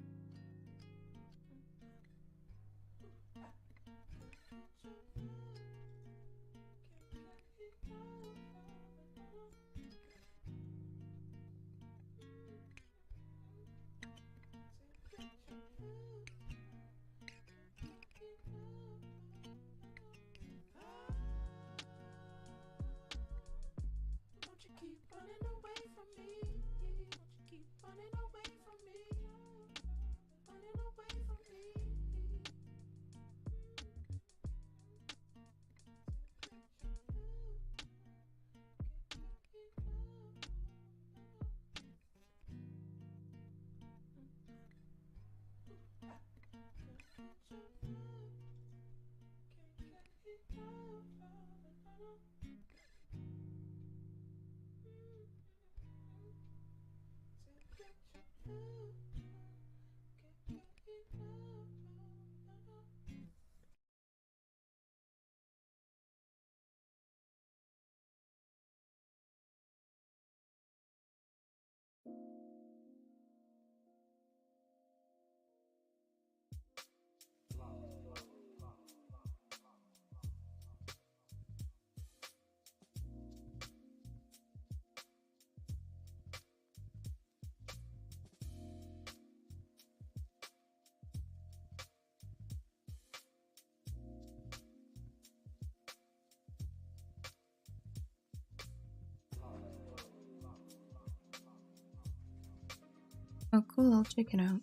Oh, cool, I'll check it out.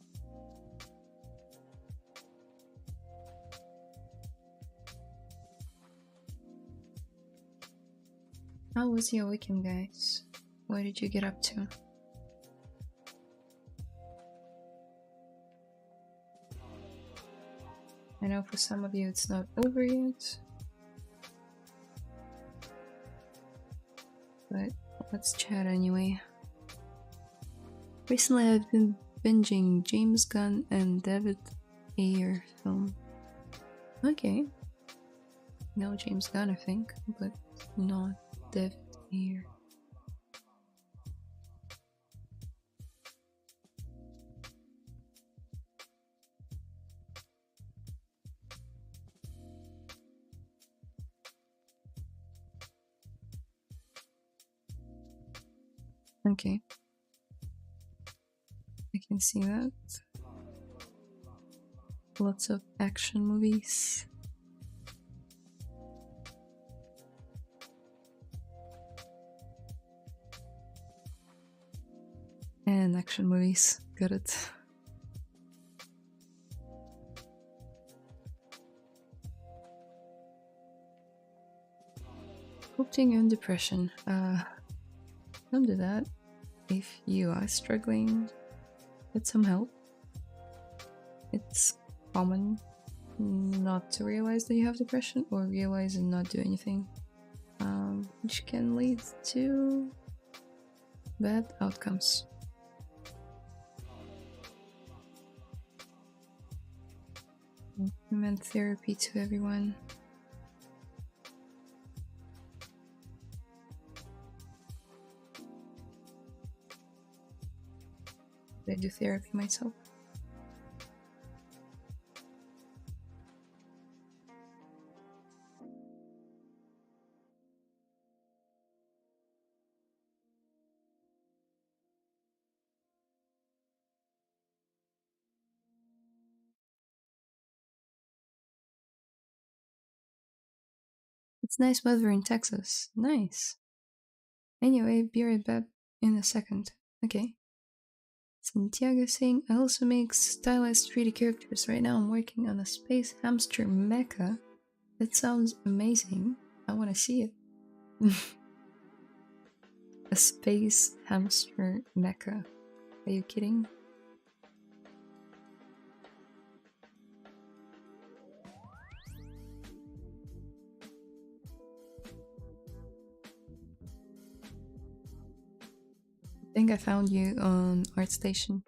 How was your weekend, guys? What did you get up to? I know for some of you it's not over yet, but let's chat anyway. Recently I've been binging James Gunn and David Ayer film. Okay. No, James Gunn I think, but not David Ayer. Okay. I can see that. Lots of action movies. And action movies. Got it. Sculpting and depression. Don't do that. If you are struggling, get some help. It's common not to realize that you have depression or realize and not do anything, which can lead to bad outcomes. Recommend therapy to everyone. I do therapy myself. It's nice weather in Texas. Nice. Anyway, be right back in a second. Okay. Santiago saying, I also make stylized 3D characters. Right now I'm working on a space hamster mecha. That sounds amazing. I want to see it. A space hamster mecha. Are you kidding? I think I found you on ArtStation.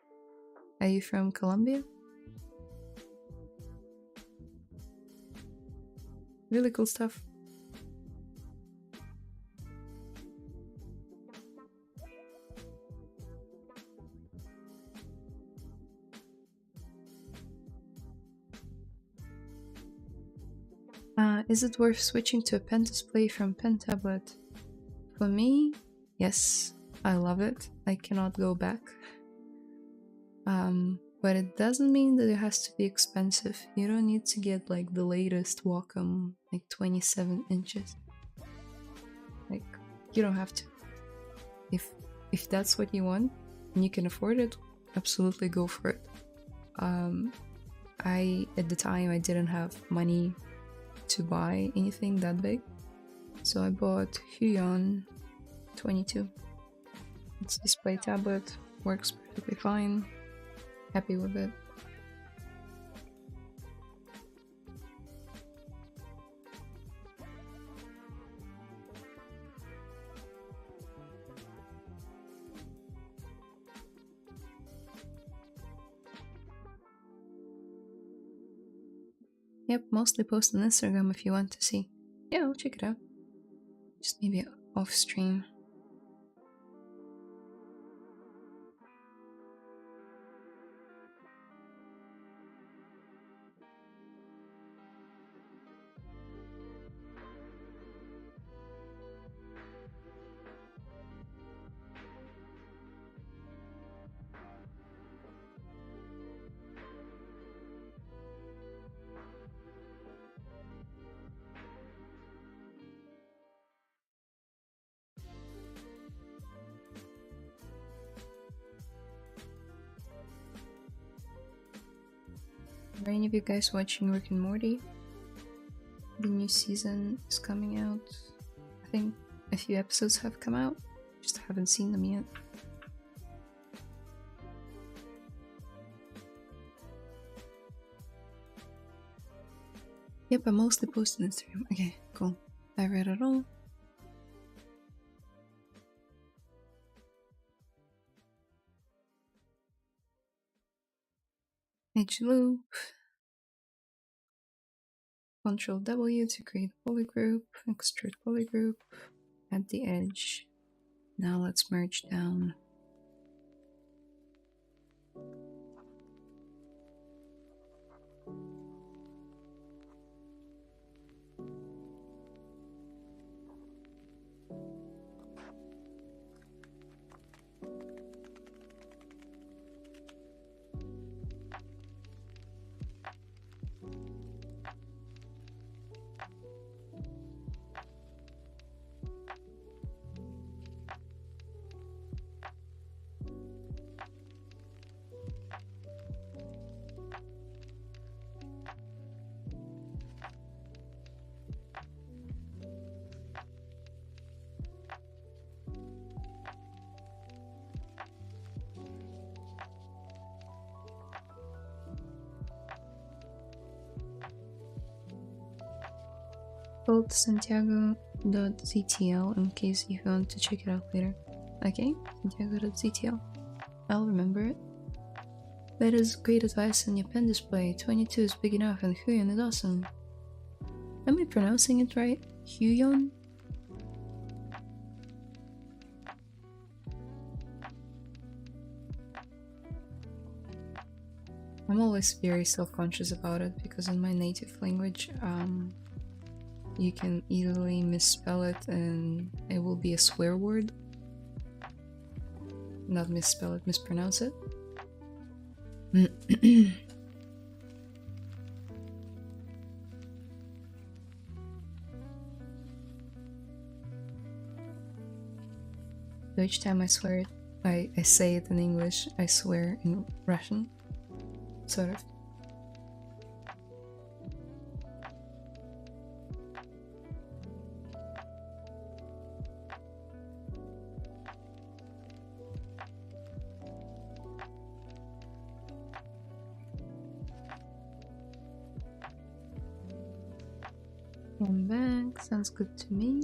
Are you from Colombia? Really cool stuff. Is it worth switching to a pen display from pen tablet? For me, yes, I love it. I cannot go back. But it doesn't mean that it has to be expensive. You don't need to get like the latest Wacom, like 27 inches. Like, you don't have to. If that's what you want and you can afford it, absolutely go for it. At the time I didn't have money to buy anything that big, so I bought Huion 22. It's a display tablet, works perfectly fine. Happy with it. Yep, mostly post on Instagram if you want to see. Yeah, I'll check it out. Just maybe off stream. Are any of you guys watching Rick and Morty? The new season is coming out. I think a few episodes have come out. Just haven't seen them yet. Yep, I mostly post on Instagram. Okay, cool. I read it all. Edge loop. Ctrl W to create polygroup. Extrude polygroup. Add the edge. Now let's merge down. Called Santiago.ztl in case you want to check it out later. Okay, Santiago.ztl. I'll remember it. That is great advice on your pen display. 22 is big enough and Huyon is awesome. Am I pronouncing it right? Huyon? I'm always very self-conscious about it because in my native language, you can easily misspell it and it will be a swear word. Not misspell it, mispronounce it. So each time I swear it, I say it in English, I swear in Russian. Sort of. One back, sounds good to me.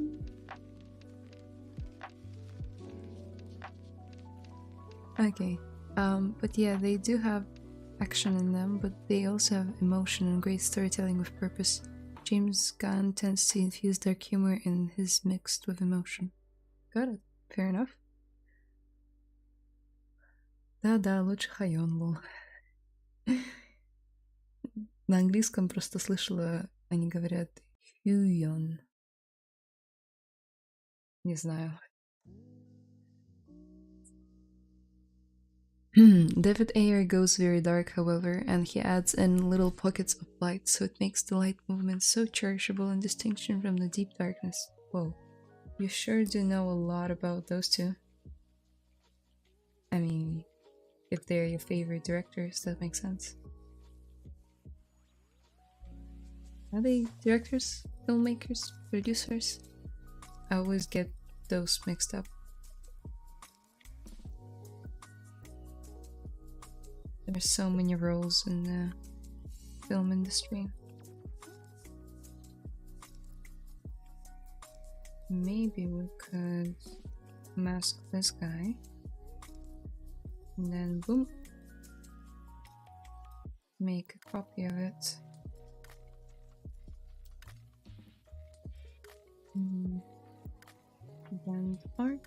Okay, but yeah, they do have action in them, but they also have emotion and great storytelling with purpose. James Gunn tends to infuse dark humor in his mixed with emotion. Got it. Fair enough. Да-да, лучше Хайон, лол. На английском просто слышала, они говорят Huyon. Не знаю. David Ayer goes very dark, however, and he adds in little pockets of light, so it makes the light movement so cherishable in distinction from the deep darkness. Whoa. You sure do know a lot about those two. I mean, if they're your favorite directors, that makes sense. Are they directors, filmmakers, producers? I always get those mixed up. There's so many roles in the film industry. Maybe we could mask this guy. And then boom. Make a copy of it. Blend arc.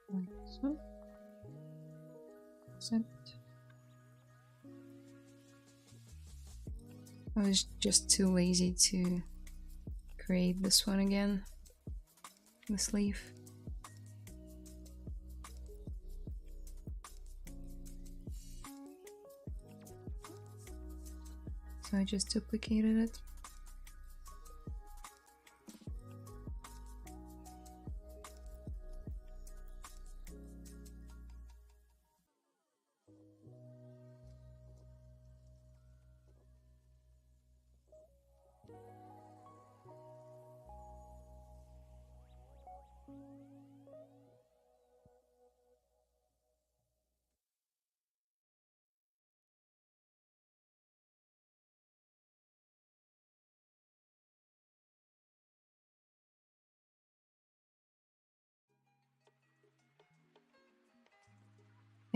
Like so. Accept. I was just too lazy to create this one again. This leaf. So I just duplicated it.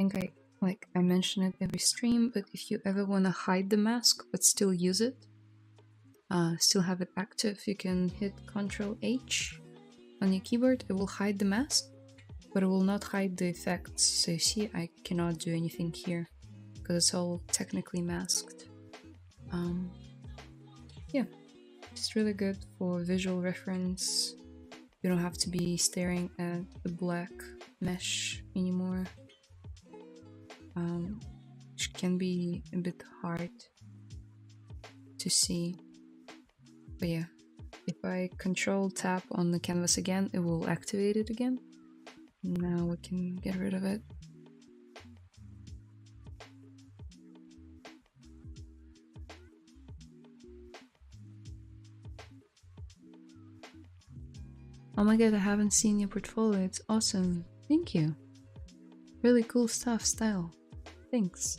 think I mention it every stream, but if you ever want to hide the mask but still use it, still have it active, you can hit Ctrl H on your keyboard. It will hide the mask, but it will not hide the effects. So you see, I cannot do anything here because it's all technically masked. Yeah, it's really good for visual reference. You don't have to be staring at the black mesh anymore, which can be a bit hard to see. But yeah, if I Control tap on the canvas again, it will activate it again. Now we can get rid of it. Oh my god, I haven't seen your portfolio. It's awesome. Thank you. Really cool stuff, style. Thanks.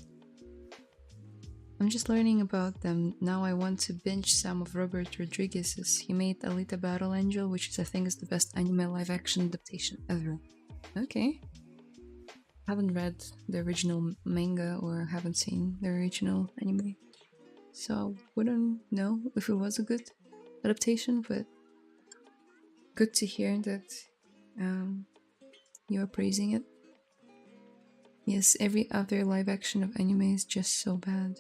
I'm just learning about them. Now I want to binge some of Robert Rodriguez's. He made Alita Battle Angel, which is, I think, is the best anime live action adaptation ever. Okay. Haven't read the original manga or haven't seen the original anime, so I wouldn't know if it was a good adaptation, but good to hear that you are praising it. Yes, every other live action of anime is just so bad.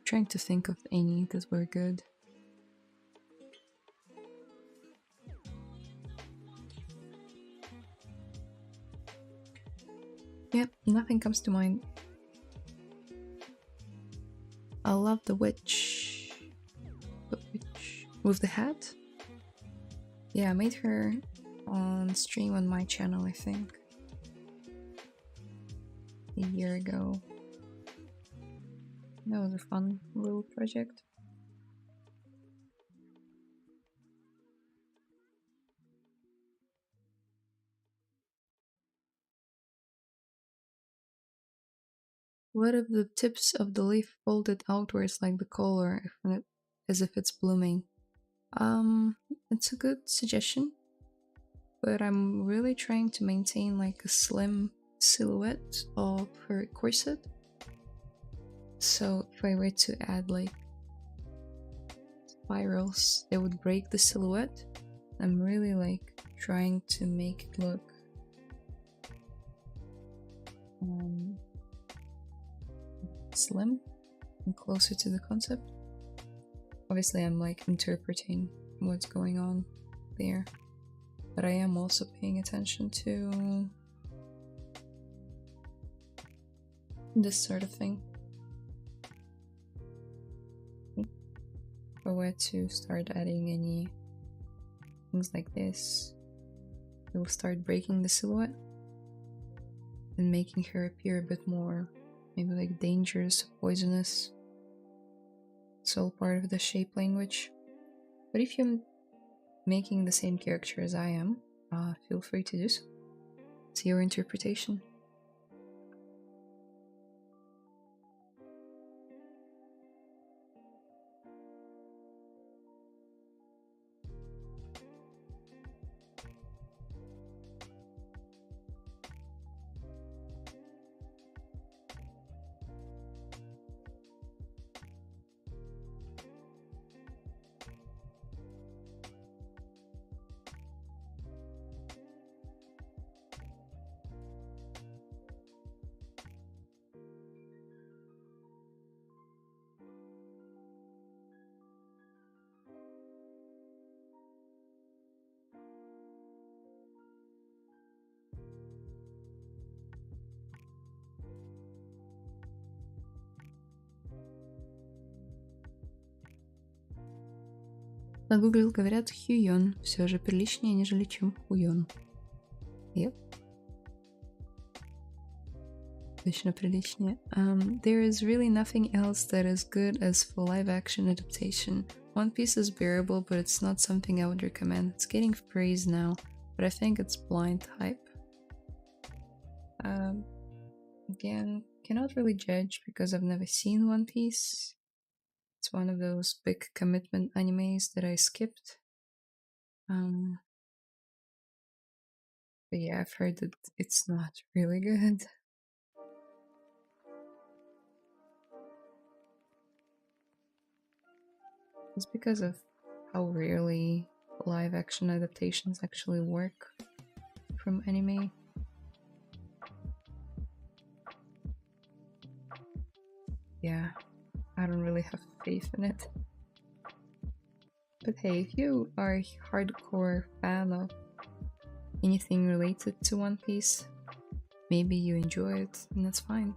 Trying to think of any that were good. Yep, nothing comes to mind. I love the witch. The witch with the hat? Yeah, I made her on stream on my channel, I think. A year ago. That was a fun little project. What if the tips of the leaf folded outwards like the collar, as if it's blooming? It's a good suggestion, but I'm really trying to maintain like a slim silhouette of her corset. So if I were to add like spirals, they would break the silhouette. I'm really like trying to make it look slim and closer to the concept. Obviously I'm like interpreting what's going on there, but I am also paying attention to this sort of thing. If I were to start adding any things like this, it will start breaking the silhouette and making her appear a bit more maybe like dangerous, poisonous. It's all part of the shape language. But if you're making the same character as I am, feel free to do so. It's your interpretation. На Google говорят Хьюйон, все же приличнее, нежели чем Хуйон. Yep. Точно приличнее. There is really nothing else that is good as for live action adaptation. One Piece is bearable, but it's not something I would recommend. It's getting praise now, but I think it's blind hype. Again, cannot really judge because I've never seen One Piece. It's one of those big commitment animes that I skipped. But yeah, I've heard that it's not really good. It's because of how rarely live action adaptations actually work from anime. Yeah, I don't really have faith in it. But hey, if you are a hardcore fan of anything related to One Piece, maybe you enjoy it, and that's fine.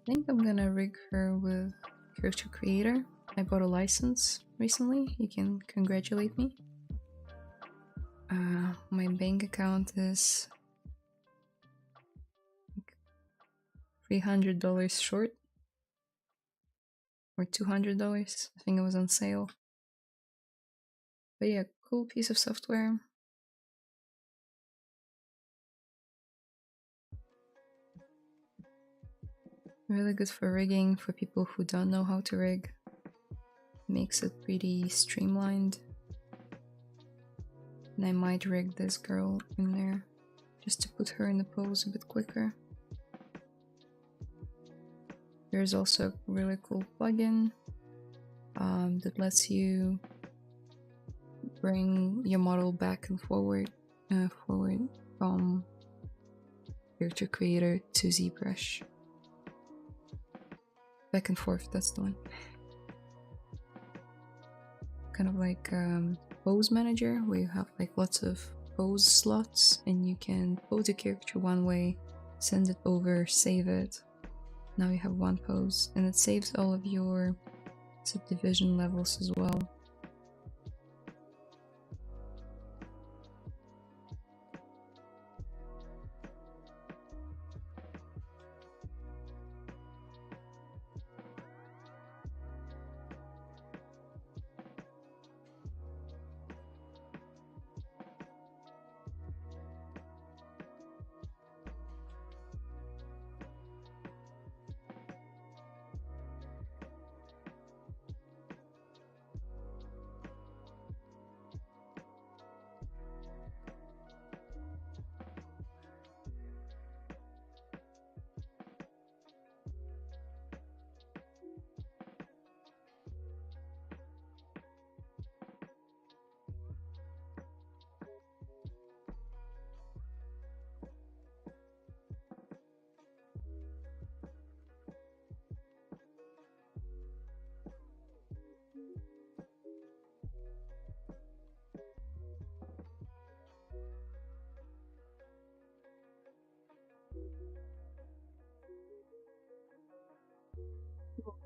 I think I'm gonna rig her with Character Creator. I bought a license recently. You can congratulate me. My bank account is like $300 short, or $200. I think it was on sale. But yeah, cool piece of software. Really good for rigging for people who don't know how to rig. Makes it pretty streamlined. And I might rig this girl in there just to put her in the pose a bit quicker. There's also a really cool plugin that lets you bring your model back and forward from Character Creator to ZBrush. Back and forth, that's the one. Kind of like pose manager, where you have like lots of pose slots and you can pose a character one way, send it over, save it. Now you have one pose, and it saves all of your subdivision levels as well.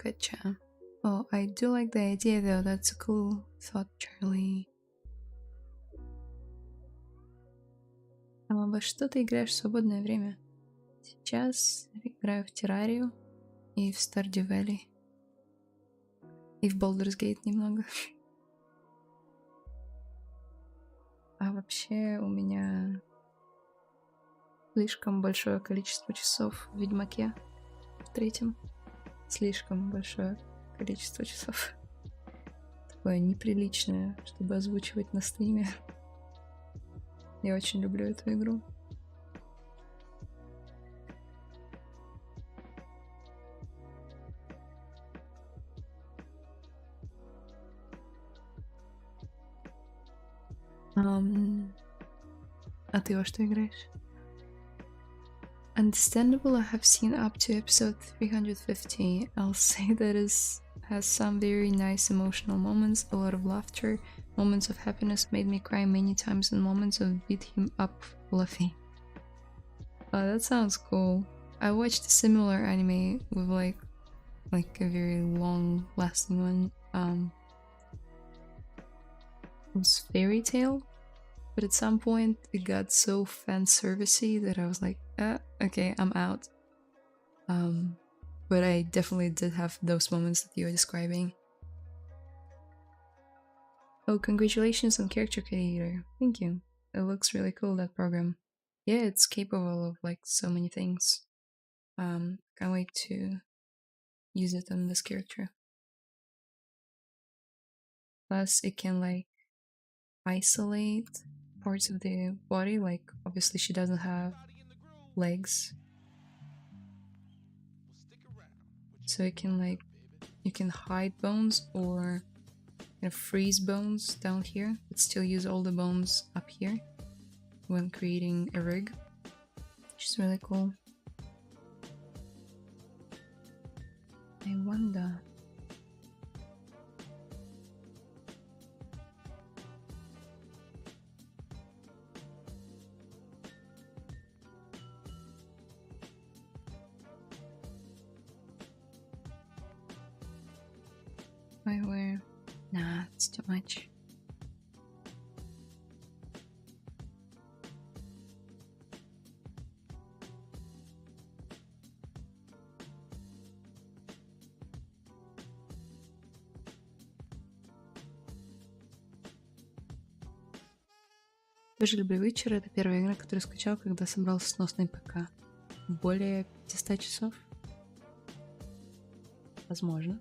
Gotcha. Oh, I do like the idea though. That's a cool thought, Charlie. Во что ты играешь в свободное время? Сейчас играю в Террарию и в Stardew Valley. И в Baldur's Gate немного. А вообще у меня слишком большое количество часов в Ведьмаке, в третьем. Слишком большое количество часов. Такое неприличное, чтобы озвучивать на стриме. Я очень люблю эту игру. А ты во что играешь? Understandable, I have seen up to episode 350. I'll say that has some very nice emotional moments, a lot of laughter, moments of happiness, made me cry many times, and moments of beat him up fluffy. Oh, that sounds cool. I watched a similar anime with like a very long lasting one. It was Fairy Tale, but at some point it got so fan servicey that I was like, okay, I'm out. But I definitely did have those moments that you were describing. Oh, congratulations on character creator. Thank you. It looks really cool, that program. Yeah, it's capable of like so many things. Can't wait to use it on this character. Plus it can like isolate parts of the body, like obviously she doesn't have legs. So it can like, you can hide bones or freeze bones down here, but still use all the bones up here when creating a rig, which is really cool. I wonder. Where? Nah, it's too much. Тоже люблю вечер. Это первая игра, которую скачал, когда собрал сносный ПК. Более 500 часов? Возможно.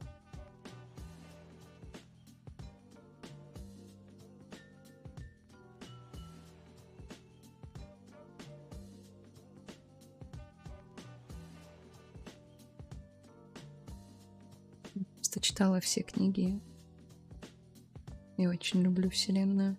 Просто читала все книги. И очень люблю вселенную.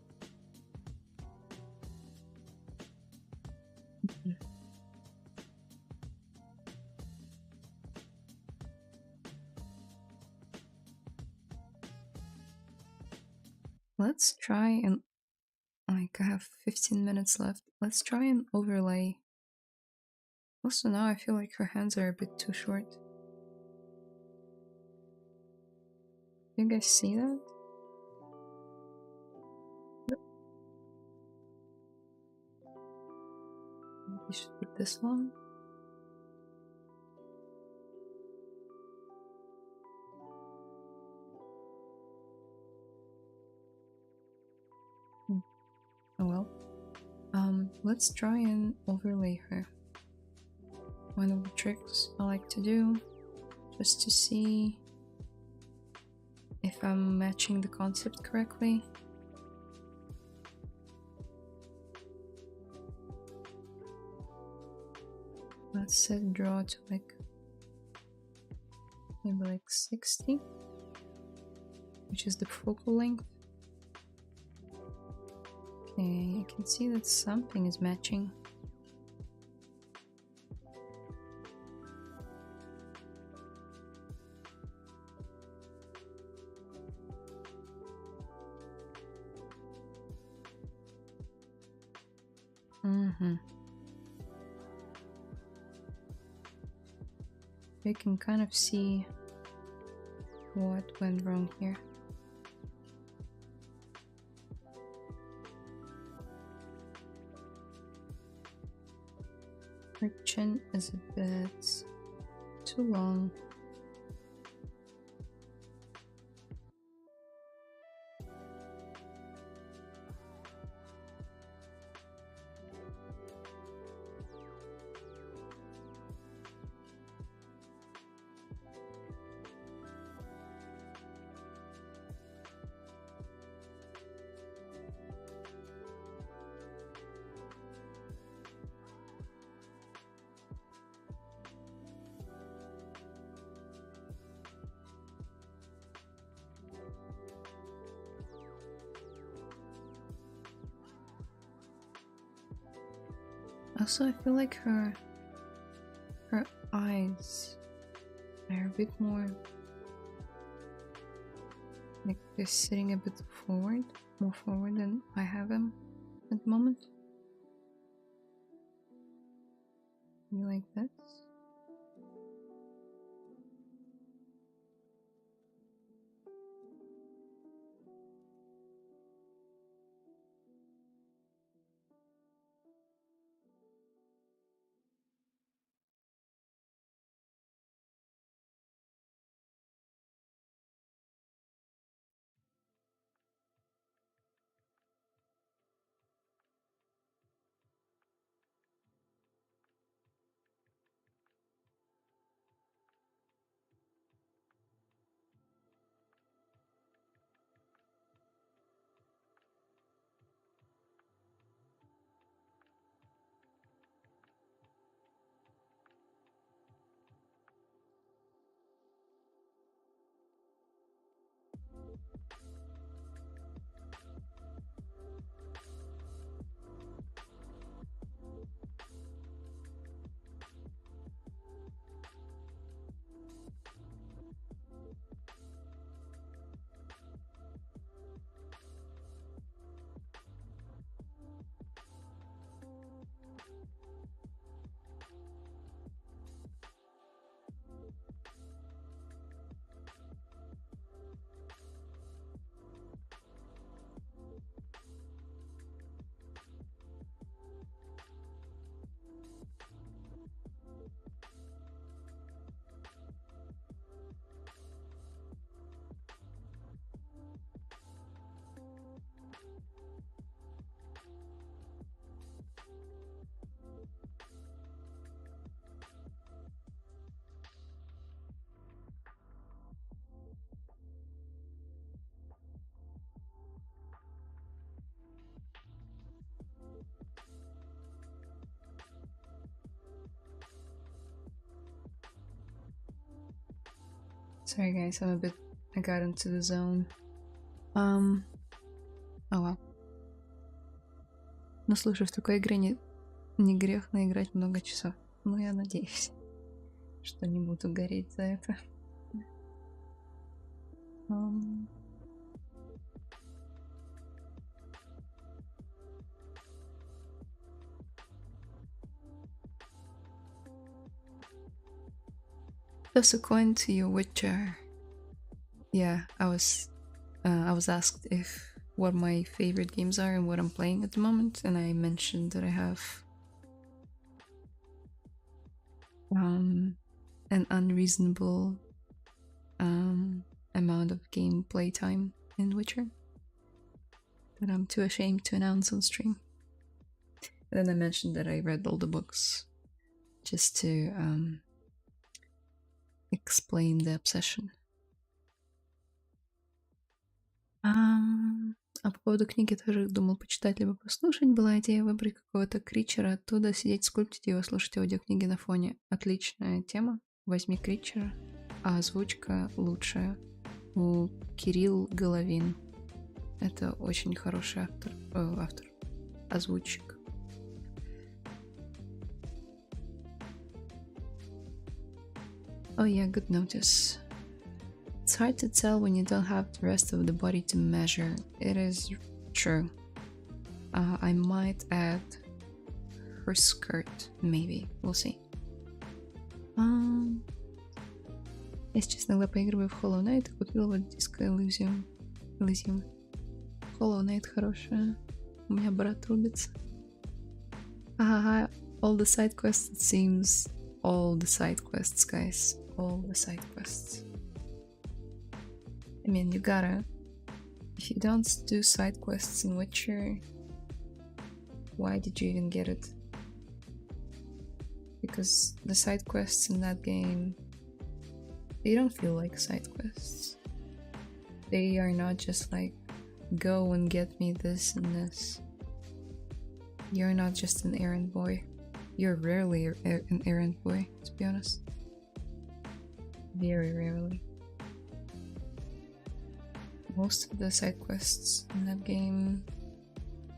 Let's try and like I have 15 minutes left. Let's try and overlay. Also now I feel like her hands are a bit too short. You guys see that? We should put this long. Oh well. Let's try and overlay her. One of the tricks I like to do, just to see if I'm matching the concept correctly. Let's set draw to like maybe like 60, which is the focal length. Okay, I can see that something is matching. You can kind of see what went wrong here. Her chin is a bit too long. Also, I feel like her eyes are a bit more like they're sitting a bit forward, more forward than I have them at the moment. You like this? Sorry guys, I got into the zone. Oh well. Ну слушай, в такой игре не грех наиграть много часов. Ну я надеюсь, что не буду гореть за это. Toss a coin to your Witcher. Yeah, I was asked if what my favorite games are and what I'm playing at the moment, and I mentioned that I have an unreasonable amount of gameplay time in Witcher that I'm too ashamed to announce on stream. And then I mentioned that I read all the books just to explain the obsession. А по поводу книги тоже думал почитать либо послушать. Была идея выбрать какого-то кричера, оттуда сидеть, скульптить его, слушать аудиокниги на фоне. Отличная тема. Возьми кричера, а озвучка лучшая. У Кирилл Головин. Это очень хороший автор. Озвучик. Oh yeah, good notice. It's hard to tell when you don't have the rest of the body to measure. It is true. I might add her skirt, maybe. We'll see. Я сейчас иногда поигрываю в Hollow Knight и купила вот Disco Elysium. Hollow Knight хорошая. У меня брат рубится. All the side quests, it seems. All the side quests, guys. All the side quests. I mean, you gotta. If you don't do side quests in Witcher, why did you even get it? Because the side quests in that game, they don't feel like side quests. They are not just like, go and get me this and this. You're not just an errand boy. You're rarely an errand boy, to be honest. Very rarely. Most of the side quests in that game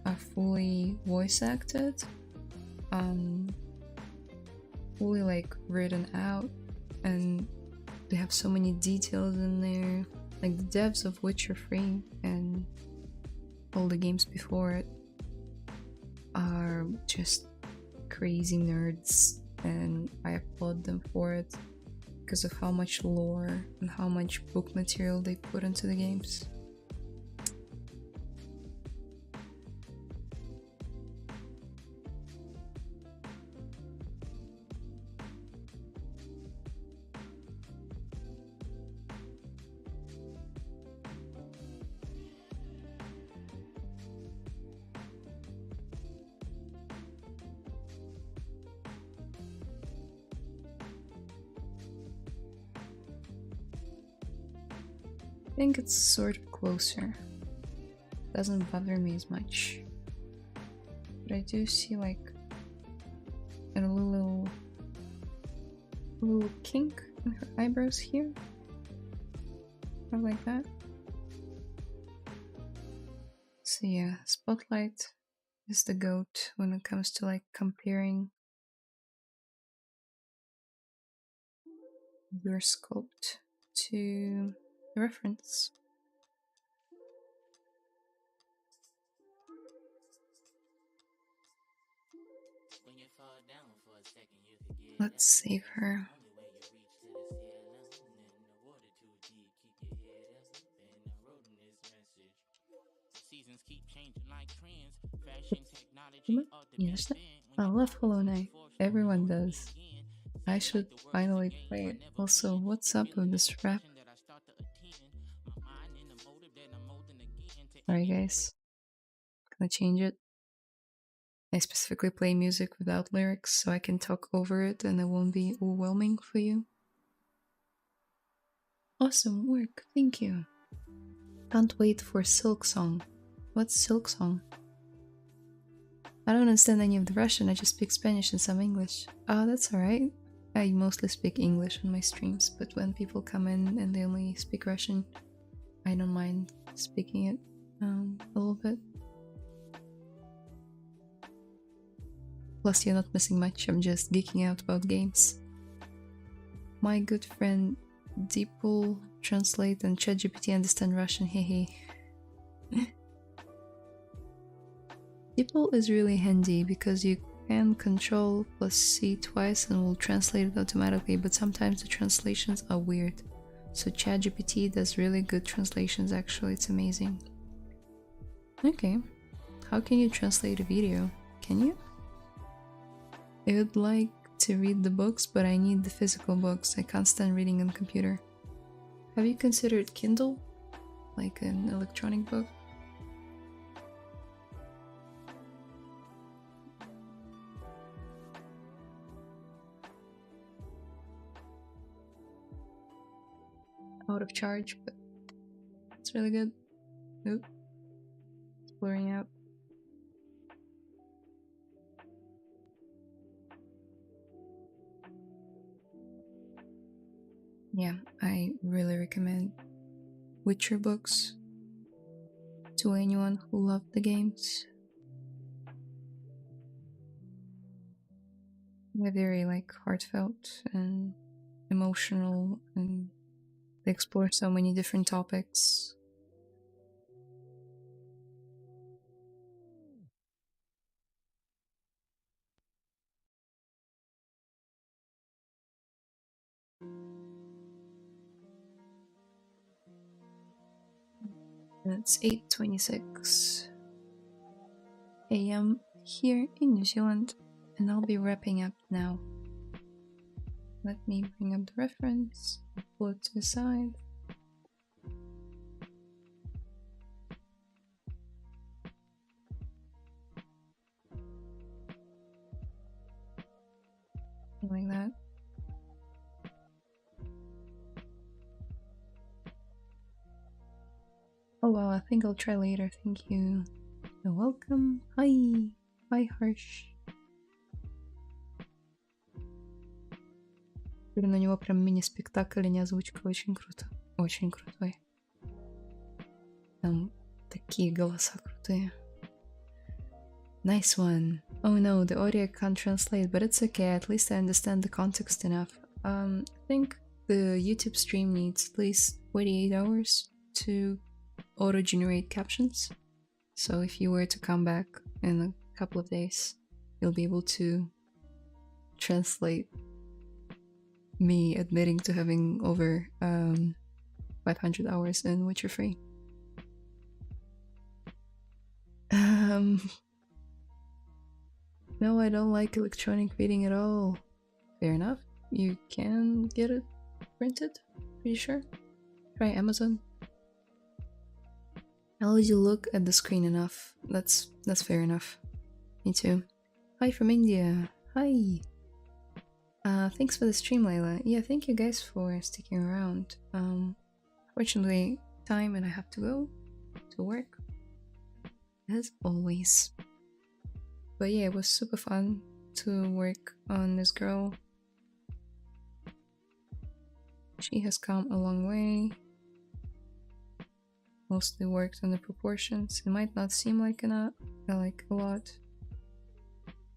are fully voice acted. fully like written out, and they have so many details in there. Like the devs of Witcher 3 and all the games before it are just crazy nerds, and I applaud them for it because of how much lore and how much book material they put into the games. I think it's sort of closer. Doesn't bother me as much. But I do see like a little kink in her eyebrows here. Kind of like that. So yeah, Spotlight is the goat when it comes to like comparing your sculpt to the reference. Let's save her. Yes, I love Hollow Knight. Everyone does. I should finally play it. Also, what's up with this rap? Sorry guys. Gonna change it. I specifically play music without lyrics so I can talk over it and it won't be overwhelming for you. Awesome work, thank you. Can't wait for Silk Song. What's Silk Song? I don't understand any of the Russian, I just speak Spanish and some English. Oh, that's alright. I mostly speak English on my streams, but when people come in and they only speak Russian, I don't mind speaking it a little bit. Plus, you're not missing much, I'm just geeking out about games. My good friend Deepul translate and ChatGPT understand Russian, hehe. Deepul is really handy because you can Control plus C twice and will translate it automatically, but sometimes the translations are weird. So ChatGPT does really good translations actually, it's amazing. Okay, how can you translate a video? Can you? I would like to read the books, but I need the physical books. I can't stand reading on computer. Have you considered Kindle? Like an electronic book? Out of charge, but it's really good. Oop. It's blurring out. Yeah, I really recommend Witcher books to anyone who loved the games. They're very like heartfelt and emotional, and they explore so many different topics. And it's 8:26 AM here in New Zealand, and I'll be wrapping up now. Let me bring up the reference, pull it to the side. Like that. Oh wow, I think I'll try later, thank you. You're welcome. Hi. Bye, Harsh. На него прям мини-спектакль, не озвучка, очень круто. Очень крутой. Там такие голоса крутые. Nice one. Oh no, the audio can't translate, but it's okay, at least I understand the context enough. I think the YouTube stream needs at least 48 hours to auto-generate captions. So if you were to come back in a couple of days, you'll be able to translate me admitting to having over 500 hours in Witcher 3. No, I don't like electronic reading at all. Fair enough. You can get it printed, pretty sure. Try Amazon. I'll let you look at the screen enough. That's fair enough. Me too. Hi from India. Hi. Thanks for the stream, Layla. Yeah, thank you guys for sticking around. Fortunately, time and I have to go to work, as always. But yeah, it was super fun to work on this girl. She has come a long way. Mostly worked on the proportions. It might not seem like a lot.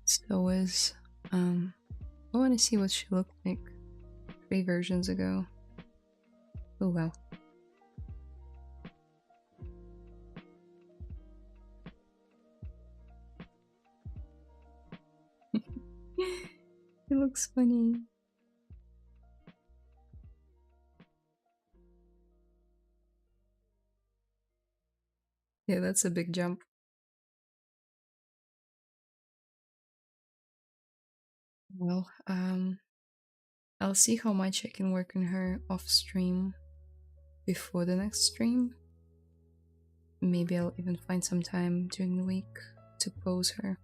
So is I want to see what she looked like 3 versions ago. Oh well. It looks funny. Yeah, that's a big jump. Well, I'll see how much I can work on her off stream before the next stream. Maybe I'll even find some time during the week to pose her.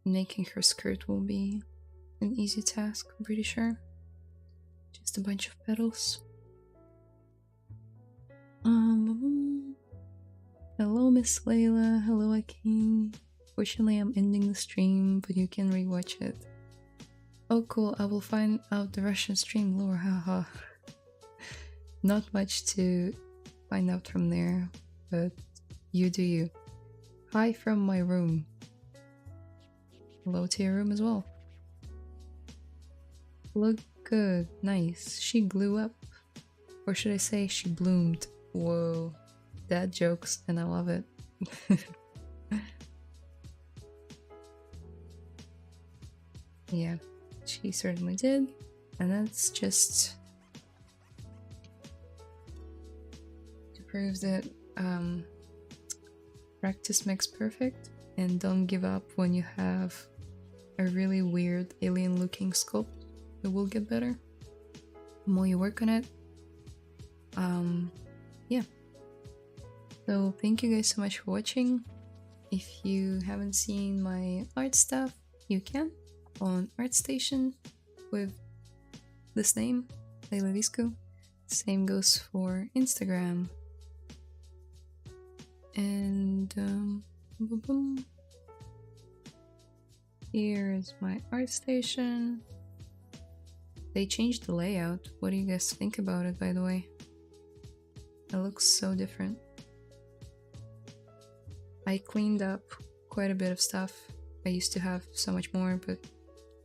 Making her skirt will be an easy task, I'm pretty sure. Just a bunch of petals. Hello, Miss Layla. Hello, Akin. Fortunately, I'm ending the stream, but you can rewatch it. Oh, cool. I will find out the Russian stream lore. Haha. Not much to find out from there, but you do you. Hi from my room. Hello to your room as well. Look good. Nice. She grew up. Or should I say she bloomed. Whoa. Dad jokes, and I love it. Yeah, she certainly did. And that's just to prove that practice makes perfect, and don't give up when you have a really weird alien looking sculpt. It will get better the more you work on it. Yeah. So thank you guys so much for watching. If you haven't seen my art stuff, you can on ArtStation with this name, Layla Viscu. Same goes for Instagram. And boom, boom. Here is my ArtStation. They changed the layout. What do you guys think about it, by the way? It looks so different. I cleaned up quite a bit of stuff. I used to have so much more, but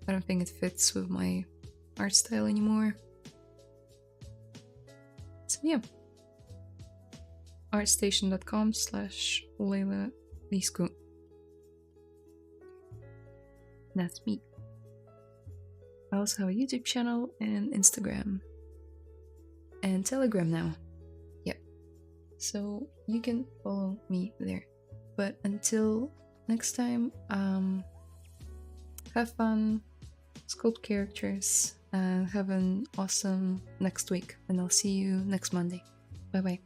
I don't think it fits with my art style anymore. So yeah. artstation.com/Layla Viscu. That's me. I also have a YouTube channel and Instagram. And Telegram now. Yep. So you can follow me there. But until next time, have fun, sculpt characters, and have an awesome next week. And I'll see you next Monday. Bye bye.